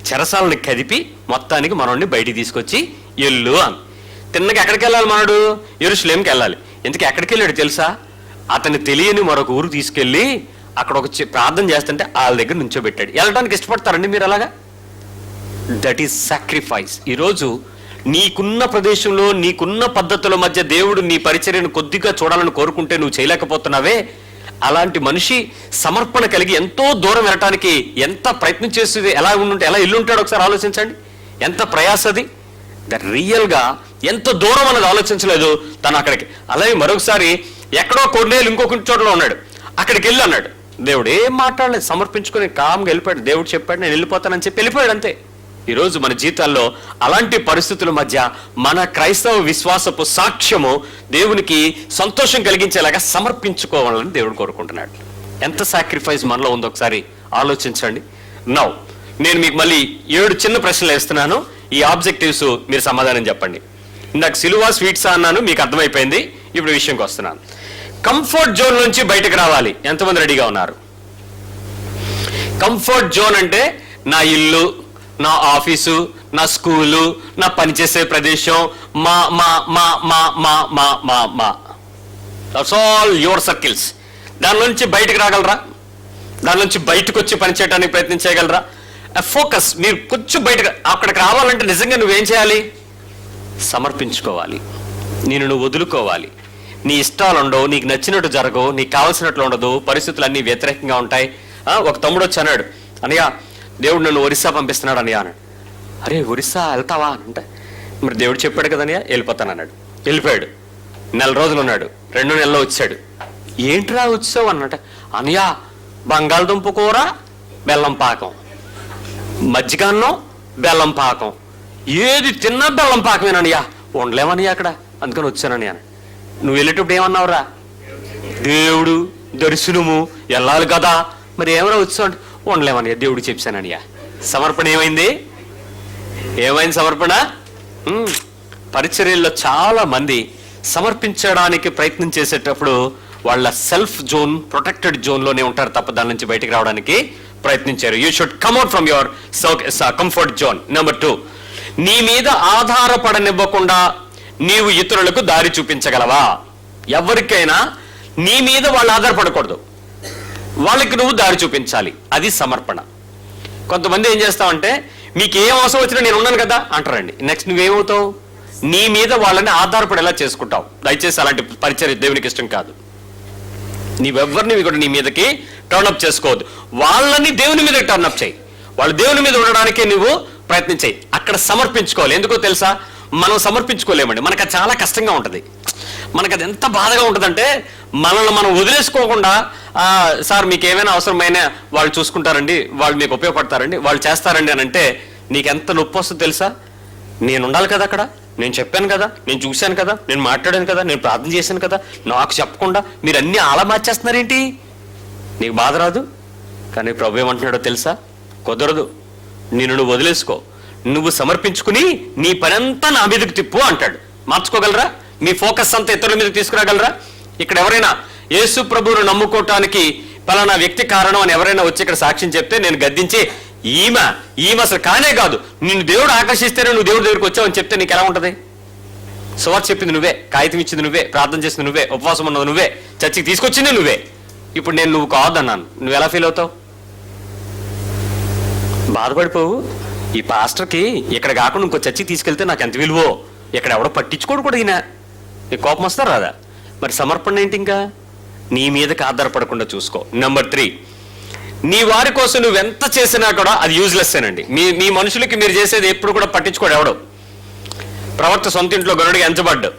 చెరసాలని కదిపి మొత్తానికి మనోడిని బయటికి తీసుకొచ్చి ఎల్లు అని. తిన్నగా ఎక్కడికి వెళ్ళాలి మనడు? యెరూషలేంకి వెళ్ళాలి. ఎందుకు ఎక్కడికి వెళ్ళాడు తెలుసా? అతను తెలియని మరొక ఊరు తీసుకెళ్ళి అక్కడ ఒక ప్రార్థన చేస్తుంటే వాళ్ళ దగ్గర నుంచోబెట్టాడు. వెళ్ళడానికి ఇష్టపడతారండి మీరు అలాగా? That is sacrifice. ఈరోజు నీకున్న ప్రదేశంలో నీకున్న పద్ధతుల మధ్య దేవుడు నీ పరిచర్యను కొద్దిగా చూడాలని కోరుకుంటే నువ్వు చేయలేకపోతున్నావే. అలాంటి మనిషి సమర్పణ కలిగి ఎంతో దూరం వెళ్ళటానికి ఎంత ప్రయత్నం చేస్తుంది, ఎలా ఉండుంటే ఎలా ఇల్లుంటాడు ఒకసారి ఆలోచించండి. ఎంత ప్రయాసది. దట్ రియల్గా ఎంత దూరం అన్నది ఆలోచించలేదు తను అక్కడికి. అలాగే మరొకసారి ఎక్కడో కొన్నేళ్ళు ఇంకొక చోటలో ఉన్నాడు, అక్కడికి వెళ్ళి అన్నాడు. దేవుడు ఏం మాట్లాడలేదు, సమర్పించుకొని కామ్గా వెళ్ళిపోయాడు. దేవుడు చెప్పాడు నేను వెళ్ళిపోతానని చెప్పి వెళ్ళిపోయాడు అంతే. ఈరోజు మన జీవితాల్లో అలాంటి పరిస్థితుల మధ్య మన క్రైస్తవ విశ్వాసపు సాక్ష్యము దేవునికి సంతోషం కలిగించేలాగా సమర్పించుకోవాలని దేవుడు కోరుకుంటున్నాడు. ఎంత సాక్రిఫైస్ మనలో ఉందో ఒకసారి ఆలోచించండి. నౌ నేను మీకు మళ్ళీ 7 చిన్న ప్రశ్నలు వేస్తున్నాను. ఈ ఆబ్జెక్టివ్స్ మీరు సమాధానం చెప్పండి. ఇందాక సిలువా స్వీట్స్ అన్నాను, మీకు అర్థమైపోయింది. ఇప్పుడు విషయంకి వస్తున్నాను. కంఫర్ట్ జోన్ నుంచి బయటకు రావాలి. ఎంతమంది రెడీగా ఉన్నారు? కంఫర్ట్ జోన్ అంటే నా ఇల్లు, నా ఆఫీసు, నా స్కూలు, నా పనిచేసే ప్రదేశం, మా మా మా మా మా మా మా మా దట్స్ ఆల్ యువర్ సర్కిల్స్. దాని నుంచి బయటకు రాగలరా? దాని నుంచి బయటకు వచ్చి పనిచేయడానికి ప్రయత్నం చేయగలరా? ఫోకస్. మీరు కొంచెం బయటకు అక్కడికి రావాలంటే నిజంగా నువ్వేం చేయాలి? సమర్పించుకోవాలి. నువ్వు వదులుకోవాలి. నీ ఇష్టాలు ఉండవు, నీకు నచ్చినట్టు జరగవు, నీకు కావాల్సినట్లు ఉండదు, పరిస్థితులు అన్నీ వ్యతిరేకంగా ఉంటాయి. ఒక తమ్ముడు వచ్చి అన్నాడు, అన్నయ్య దేవుడు నన్ను ఒరిస్సా పంపిస్తున్నాడు అన్నయ్య అన్నాడు. అరే ఒరిస్సా వెళ్తావా అంటే, మరి దేవుడు చెప్పాడు కదన్నయ్య వెళ్ళిపోతాను అన్నాడు. వెళ్ళిపోయాడు. 4 రోజులు ఉన్నాడు. 2 నెలల్లో వచ్చాడు. ఏంట్రా వచ్చావు అన్నట. అన్నయ్య బంగాళదుంప కూర, బెల్లం పాకం, మజ్జిగన్నం, బెల్లం పాకం, ఏది తిన్నా బెల్లం పాకమేనన్నయ్య, ఉండలేమన్నయ్య అక్కడ, అందుకని వచ్చానన్నయ్య. నువ్వు వెళ్ళేటప్పుడు ఏమన్నావురా? దేవుడు దర్శనము వెళ్ళాలి కదా, మరి ఏమైనా వచ్చావు? ఉండలేమన్నయ్య దేవుడు చెప్పానన్నయ్య. సమర్పణ ఏమైంది? ఏమైంది సమర్పణ? పరిచర్యల్లో చాలా మంది సమర్పించడానికి ప్రయత్నం చేసేటప్పుడు వాళ్ళ సెల్ఫ్ జోన్, ప్రొటెక్టెడ్ జోన్లోనే ఉంటారు తప్ప దాని నుంచి బయటకు రావడానికి ప్రయత్నించారు. You should కమ్అట్ from your comfort zone. Number 2, నీ మీద ఆధారపడనివ్వకుండా నీవు ఇతరులకు దారి చూపించగలవా? ఎవరికైనా నీ మీద వాళ్ళు ఆధారపడకూడదు, వాళ్ళకి నువ్వు దారి చూపించాలి. అది సమర్పణ. కొంతమంది ఏం చేస్తావంటే మీకు ఏం అవసరం వచ్చినా నేను ఉన్నాను కదా అంటారండి. నెక్స్ట్ నువ్వేమవుతావు? నీ మీద వాళ్ళని ఆధారపడేలా చేసుకుంటావు. దయచేసి అలాంటి పరిచర్య దేవునికి ఇష్టం కాదు. నీవెవ్వరిని కూడా నీ మీదకి టర్న్అప్ చేసుకోవద్దు. వాళ్ళని దేవుని మీద టర్న్అప్ చేయి. వాళ్ళు దేవుని మీద ఉండడానికే నువ్వు ప్రయత్నం చేయి. అక్కడ సమర్పించుకోవాలి. ఎందుకో తెలుసా? మనం సమర్పించుకోలేమండి. మనకు అది చాలా కష్టంగా ఉంటుంది. మనకు అది ఎంత బాధగా ఉంటుందంటే మనల్ని మనం వదిలేసుకోకుండా సార్ మీకు ఏమైనా అవసరమైనా వాళ్ళు చూసుకుంటారండి, వాళ్ళు మీకు ఉపయోగపడతారండి, వాళ్ళు చేస్తారండి అని అంటే నీకు ఎంత నొప్పి వస్తుందో తెలుసా? నేను ఉండాలి కదా అక్కడ, నేను చెప్పాను కదా, నేను చూశాను కదా, నేను మాట్లాడాను కదా, నేను ప్రార్థన చేశాను కదా, నాకు చెప్పకుండా మీరు అన్నీ అలా మార్చేస్తున్నారేంటి? నీకు బాధ రాదు? కానీ ప్రభు ఏమంటున్నాడో తెలుసా? కుదరదు. నువ్వు వదిలేసుకో, నువ్వు సమర్పించుకుని నీ పనంతా నా మీదకి తిప్పు అంటాడు. మార్చుకోగలరా? మీ ఫోకస్ అంతా ఇతరుల మీదకి తీసుకురాగలరా? ఇక్కడ ఎవరైనా యేసు ప్రభువును నమ్ముకోవటానికి పలానా వ్యక్తి కారణం అని ఎవరైనా వచ్చి ఇక్కడ సాక్ష్యం చెప్తే నేను గద్దించి ఈమె అసలు కానే కాదు, నిన్ను దేవుడు ఆకర్షిస్తేనే నువ్వు దేవుడి దగ్గరికి వచ్చావని చెప్తే నీకు ఎలా ఉంటుంది? సువార్త చెప్పింది నువ్వే, కాగితం ఇచ్చింది నువ్వే, ప్రార్థన చేసింది నువ్వే, ఉపవాసం ఉన్నది నువ్వే, చర్చికి తీసుకొచ్చింది నువ్వే. ఇప్పుడు నేను నువ్వు కావద్దన్నాను, నువ్వు ఎలా ఫీల్ అవుతావు? బాధపడిపోవు. ఈ పాస్టర్కి ఇక్కడ కాకుండా ఇంకో చర్చికి తీసుకెళ్తే నాకు ఎంత విలువో, ఇక్కడ ఎవడో పట్టించుకోడు కూడా ఈయన, నీకు కోపం వస్తారు రాదా? మరి సమర్పణ ఏంటి? ఇంకా నీ మీదకి ఆధారపడకుండా చూసుకో. నెంబర్ 3, నీ వారి కోసం నువ్వు ఎంత చేసినా కూడా అది యూజ్లెస్ ఏనండి. మీ మనుషులకి మీరు చేసేది ఎప్పుడు కూడా పట్టించుకోడు ఎవడో. ప్రవక్త సొంత ఇంట్లో గనుడిగా ఎంచబడ్డు,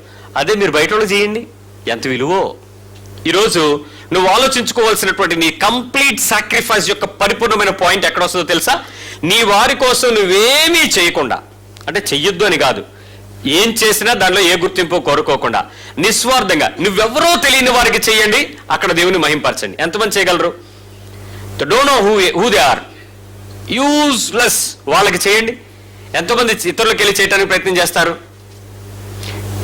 అదే మీరు బయట వాళ్ళు చేయండి, ఎంత విలువో. ఈరోజు నువ్వు ఆలోచించుకోవాల్సినటువంటి నీ కంప్లీట్ సాక్రిఫైస్ యొక్క పరిపూర్ణమైన పాయింట్ ఎక్కడ వస్తుందో తెలుసా? నీ వారి కోసం నువ్వేమీ చేయకుండా, అంటే చెయ్యొద్దు అని కాదు, ఏం చేసినా దానిలో ఏ గుర్తింపు కోరుకోకుండా నిస్వార్థంగా నువ్వెవరో తెలియని వారికి చేయండి, అక్కడ దేవుని మహింపరచండి. ఎంతమంది చేయగలరు? Don't know who they are, useless వాళ్ళకి చేయండి. ఎంతమంది ఇతరులకు వెళ్ళి చేయడానికి ప్రయత్నం చేస్తారు?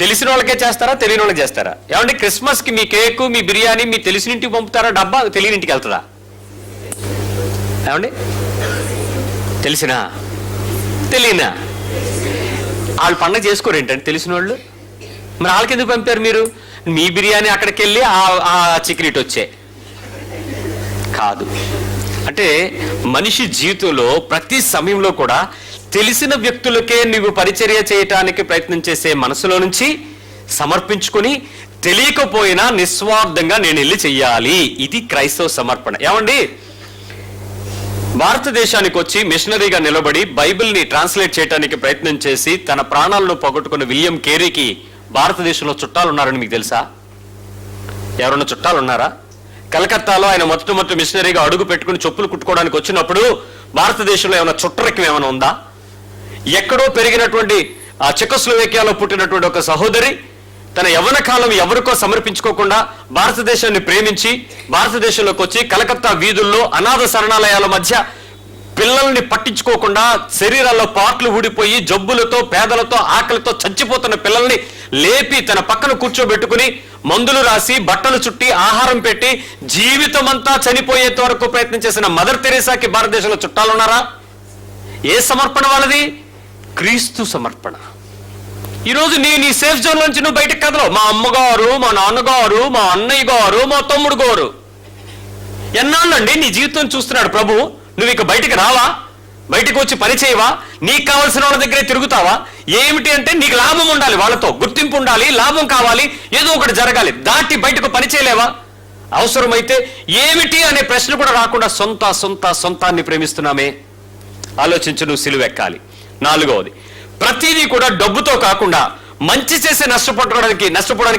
తెలిసిన వాళ్ళకే చేస్తారా, తెలియని వాళ్ళకి చేస్తారా? ఏమంటే క్రిస్మస్కి మీ కేకు, మీ బిర్యానీ మీ తెలిసిన ఇంటికి పంపుతారా, డబ్బా తెలియని ఇంటికి వెళ్తుందా? ఏమండి తెలిసినా తెలియనా వాళ్ళు పండుగ చేసుకోరు ఏంటంటే తెలిసిన వాళ్ళు మరి వాళ్ళకి ఎందుకు పంపారు మీరు? మీ బిర్యానీ అక్కడికి వెళ్ళి ఆ చికెన్ ఇటు వచ్చే కాదు. అంటే మనిషి జీవితంలో ప్రతి సమయంలో కూడా తెలిసిన వ్యక్తులకే నువ్వు పరిచర్య చేయటానికి ప్రయత్నం చేసే మనసులో నుంచి సమర్పించుకొని, తెలియకపోయినా నిస్వార్థంగా నేను వెళ్ళి చెయ్యాలి. ఇది క్రైస్తవ సమర్పణ. ఏమండి, భారతదేశానికి వచ్చి మిషనరీగా నిలబడి బైబిల్ని ట్రాన్స్లేట్ చేయడానికి ప్రయత్నం చేసి తన ప్రాణాలను పోగొట్టుకున్న విలియం కేరీకి భారతదేశంలో చుట్టాలు ఉన్నారని మీకు తెలుసా? ఎవరన్నా చుట్టాలు ఉన్నారా? కలకత్తాలో ఆయన మొట్టమొదటి మిషనరీగా అడుగు పెట్టుకుని చెప్పులు కుట్టుకోవడానికి వచ్చినప్పుడు భారతదేశంలో ఏమైనా చుట్టరికం ఏమైనా ఉందా? ఎక్కడో పెరిగినటువంటి ఆ చెకోస్లోవేకియాలో పుట్టినటువంటి ఒక సహోదరి తన యవ్వన కాలం ఎవరికో సమర్పించుకోకుండా భారతదేశాన్ని ప్రేమించి భారతదేశంలోకి వచ్చి కలకత్తా వీధుల్లో అనాథ శరణాలయాల మధ్య పిల్లల్ని పట్టించుకోకుండా శరీరాల్లో పార్ట్లు ఊడిపోయి జబ్బులతో, పేదలతో, ఆకలితో చచ్చిపోతున్న పిల్లల్ని లేపి తన పక్కన కూర్చోబెట్టుకుని మందులు రాసి, బట్టలు చుట్టి, ఆహారం పెట్టి జీవితం అంతా చనిపోయేంత వరకు ప్రయత్నం చేసిన మదర్ తెరేసాకి భారతదేశంలో చుట్టాలు ఉన్నారా? ఏ సమర్పణ వాళ్ళది? క్రీస్తు సమర్పణ. ఈరోజు నీ సేఫ్ జోన్ నుంచి నువ్వు బయటకు కదలవు. మా అమ్మగారు, మా నాన్నగారు, మా అన్నయ్య గారు, మా తమ్ముడు గారు. ఎన్నాళ్ళండి నీ జీవితం చూస్తున్నాడు ప్రభు. నువ్వు ఇక బయటికి రావా? బయటకు వచ్చి పని చేయవా? నీకు కావాల్సిన వాళ్ళ దగ్గరే తిరుగుతావా? ఏమిటి అంటే నీకు లాభం ఉండాలి, వాళ్ళతో గుర్తింపు ఉండాలి, లాభం కావాలి, ఏదో ఒకటి జరగాలి. దాటి బయటకు పని చేయలేవా? అవసరమైతే ఏమిటి అనే ప్రశ్న కూడా రాకుండా సొంతాన్ని ప్రేమిస్తున్నామే. ఆలోచించు, నువ్వు సిలువెక్కాలి. 4వది, ప్రతిదీ కూడా డబ్బుతో కాకుండా మంచి చేసి నష్టపోవడానికి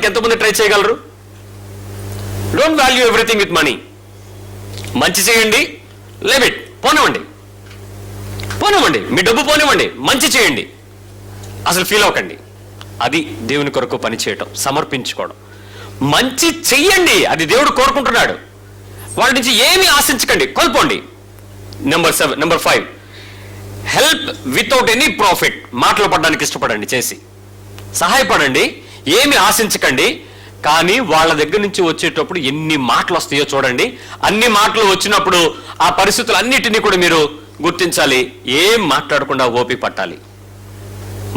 ఎంతమంది ట్రై చేయగలరు? Don't value everything with money. మంచి చేయండి, లిమిట్ పోనివ్వండి, మీ డబ్బు పోనివ్వండి, మంచి చేయండి, అసలు ఫీల్ అవ్వకండి. అది దేవుని కొరకు పని చేయటం, సమర్పించుకోవడం. మంచి చెయ్యండి, అది దేవుడు కోరుకుంటున్నాడు. వాళ్ళ నుంచి ఏమీ ఆశించకండి, కోల్పోండి. Number 5, help without any profit. మాటలు పడడానికి ఇష్టపడండి, చేసి సహాయపడండి, ఏమి ఆశించకండి. కానీ వాళ్ళ దగ్గర నుంచి వచ్చేటప్పుడు ఎన్ని మాటలు వస్తాయో చూడండి. అన్ని మాటలు వచ్చినప్పుడు ఆ పరిస్థితులు అన్నిటినీ కూడా మీరు గుర్తించాలి. ఏం మాట్లాడకుండా ఓపిక పట్టాలి.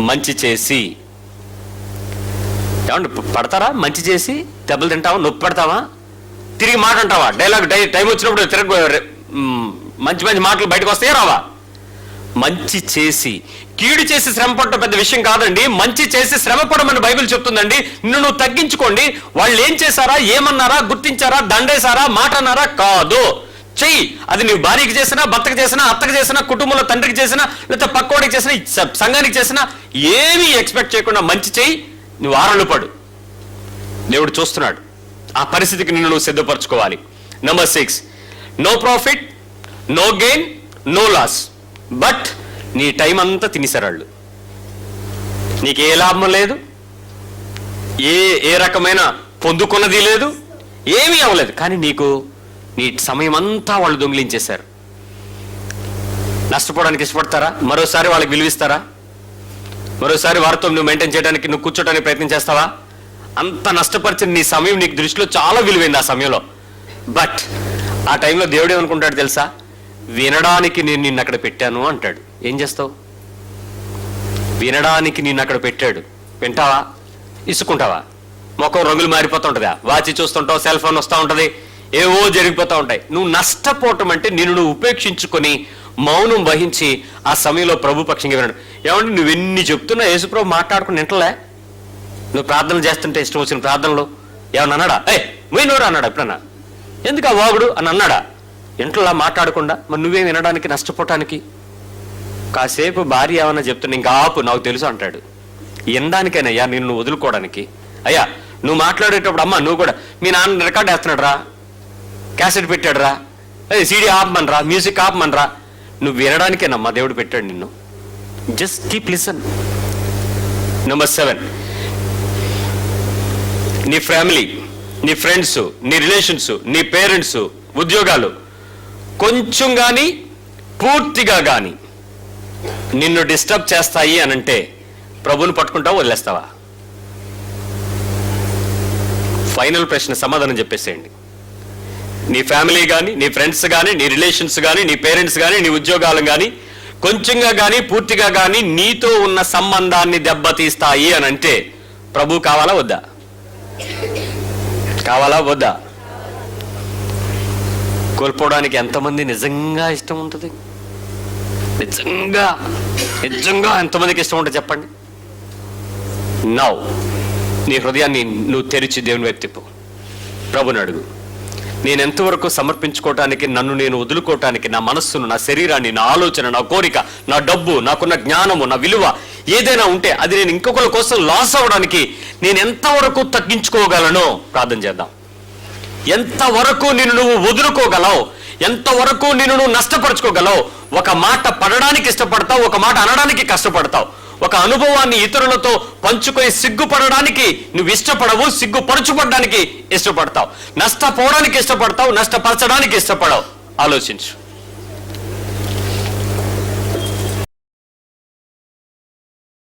మంచి చేసి, ఏమండి పడతారా? మంచి చేసి దెబ్బలు తింటావా? నొప్పి పెడతావా? తిరిగి మాట అంటావా? టైం వచ్చినప్పుడు మంచి మాటలు బయటకు వస్తాయా రావా? మంచి చేసి, కీడు చేసి శ్రమ పడటం పెద్ద విషయం కాదండి. మంచి చేసి శ్రమ పడమని బైబిల్ చెప్తుందండి. నువ్వు తగ్గించుకోండి. వాళ్ళు ఏం చేశారా, ఏమన్నారా, గుర్తించారా, దండేశారా, మాట అన్నారా? కాదు, చెయ్యి. అది నువ్వు భార్యకి చేసినా, భర్తకు చేసినా, అత్తకు చేసినా, కుటుంబంలో తండ్రికి చేసినా, లేకపోతే పక్కోడికి చేసినా, సంఘానికి చేసినా, ఏమీ ఎక్స్పెక్ట్ చేయకుండా మంచి చెయ్యి. నువ్వు ఆరళ్ళు పడు, దేవుడు చూస్తున్నాడు. ఆ పరిస్థితికి నిన్ను నువ్వు సిద్ధపరచుకోవాలి. Number 6, no profit, no gain, no loss. But నీ టైం అంతా తినేసారాళ్ళు. నీకే లాభం లేదు, ఏ రకమైన పొందుకున్నది లేదు, ఏమీ అవ్వలేదు. కానీ నీ సమయం అంతా వాళ్ళు దొంగిలించేశారు. నష్టపోవడానికి ఇష్టపడతారా? మరోసారి వాళ్ళకి విలువిస్తారా? మరోసారి వారితో నువ్వు మెయింటైన్ చేయడానికి, నువ్వు కూర్చోడానికి ప్రయత్నం చేస్తావా? అంత నష్టపరిచిన నీ సమయం నీకు దృష్టిలో చాలా విలువైంది ఆ సమయంలో. బట్ ఆ టైంలో దేవుడు ఏమనుకుంటాడు తెలుసా? వినడానికి నేను నిన్ను అక్కడ పెట్టాను అంటాడు. ఏం చేస్తావు? వినడానికి నిన్ను అక్కడ పెట్టాడు, వింటావా? ఇసుకుంటావా? ముఖం రంగులు మారిపోతుంటుందా? వాచి చూస్తుంటావు, సెల్ ఫోన్ వస్తూ ఉంటుంది, ఏవో జరిగిపోతూ ఉంటాయి. నువ్వు నష్టపోవటం అంటే నిన్ను ఉపేక్షించుకొని మౌనం వహించి ఆ సమయంలో ప్రభు పక్షంగా వినడు. ఏమంటే నువ్వెన్ని చెప్తున్నా యేసుప్రభు మాట్లాడుకుని వింటలే. నువ్వు ప్రార్థనలు చేస్తుంటే ఇష్టం వచ్చిన ప్రార్థనలు ఏమన్నా అన్నాడా? పోయినోరా అన్నాడా? ఎప్పుడన్నా ఎందుకు ఆ వాగుడు అని అన్నాడా? ఇంట్లో మాట్లాడకుండా మరి నువ్వేం వినడానికి, నష్టపోవటానికి? కాసేపు భార్య ఏమన్నా చెప్తున్నా ఇంకా ఆపు, నాకు తెలుసు అంటాడు. వినడానికేనయ్యా, నిన్ను వదులుకోవడానికి. అయ్యా నువ్వు మాట్లాడేటప్పుడు అమ్మ నువ్వు కూడా మీ నాన్న రికార్డ్ వేస్తున్నాడు రా, క్యాసెట్ పెట్టాడు రా, సీడీ ఆపమనరా, మ్యూజిక్ ఆపమనరా. నువ్వు వినడానికేనమ్మా దేవుడు పెట్టాడు నిన్ను. Just keep listen. నెంబర్ 7, నీ ఫ్యామిలీ, నీ ఫ్రెండ్స్, నీ రిలేషన్స్, నీ పేరెంట్స్, ఉద్యోగాలు కొంచెం కానీ పూర్తిగా కానీ నిన్ను డిస్టర్బ్ చేస్తాయి అనంటే ప్రభువుని పట్టుకుంటావా, వదిలేస్తావా? ఫైనల్ ప్రశ్న, సమాధానం చెప్పేసేయండి. నీ ఫ్యామిలీ కానీ, నీ ఫ్రెండ్స్ కానీ, నీ రిలేషన్స్ కానీ, నీ పేరెంట్స్ కానీ, నీ ఉద్యోగాలు కానీ కొంచెంగా కానీ పూర్తిగా కానీ నీతో ఉన్న సంబంధాన్ని దెబ్బతీస్తాయి అనంటే ప్రభు కావాలా వద్దా? కావాలా వద్దా? కోల్పోవడానికి ఎంతమంది నిజంగా ఇష్టం ఉంటుంది? నిజంగా ఎంతమందికి ఇష్టం ఉంటుంది చెప్పండి. నౌ నీ హృదయాన్ని నువ్వు తెరిచి దేవుని వైపు తిప్పు. ప్రభుని అడుగు, నేను ఎంతవరకు సమర్పించుకోవటానికి, నన్ను నేను వదులుకోవటానికి, నా మనస్సును, నా శరీరాన్ని, నా ఆలోచన, నా కోరిక, నా డబ్బు, నాకున్న జ్ఞానము, నా విలువ ఏదైనా ఉంటే అది నేను ఇంకొకరి కోసం లాస్ అవ్వడానికి నేను ఎంతవరకు తగ్గించుకోగలను? ప్రార్థన చేద్దాం. ఎంతవరకు నిన్ను నువ్వు వదులుకోగలవు? ఎంతవరకు నిన్ను నువ్వు నష్టపరుచుకోగలవు? ఒక మాట పడడానికి ఇష్టపడతావు, ఒక మాట అనడానికి కష్టపడతావు. ఒక అనుభవాన్ని ఇతరులతో పంచుకొని సిగ్గుపడడానికి నువ్వు ఇష్టపడవు, సిగ్గుపరచుపడడానికి ఇష్టపడతావు. నష్టపోవడానికి ఇష్టపడతావు, నష్టపరచడానికి ఇష్టపడవు. ఆలోచించు.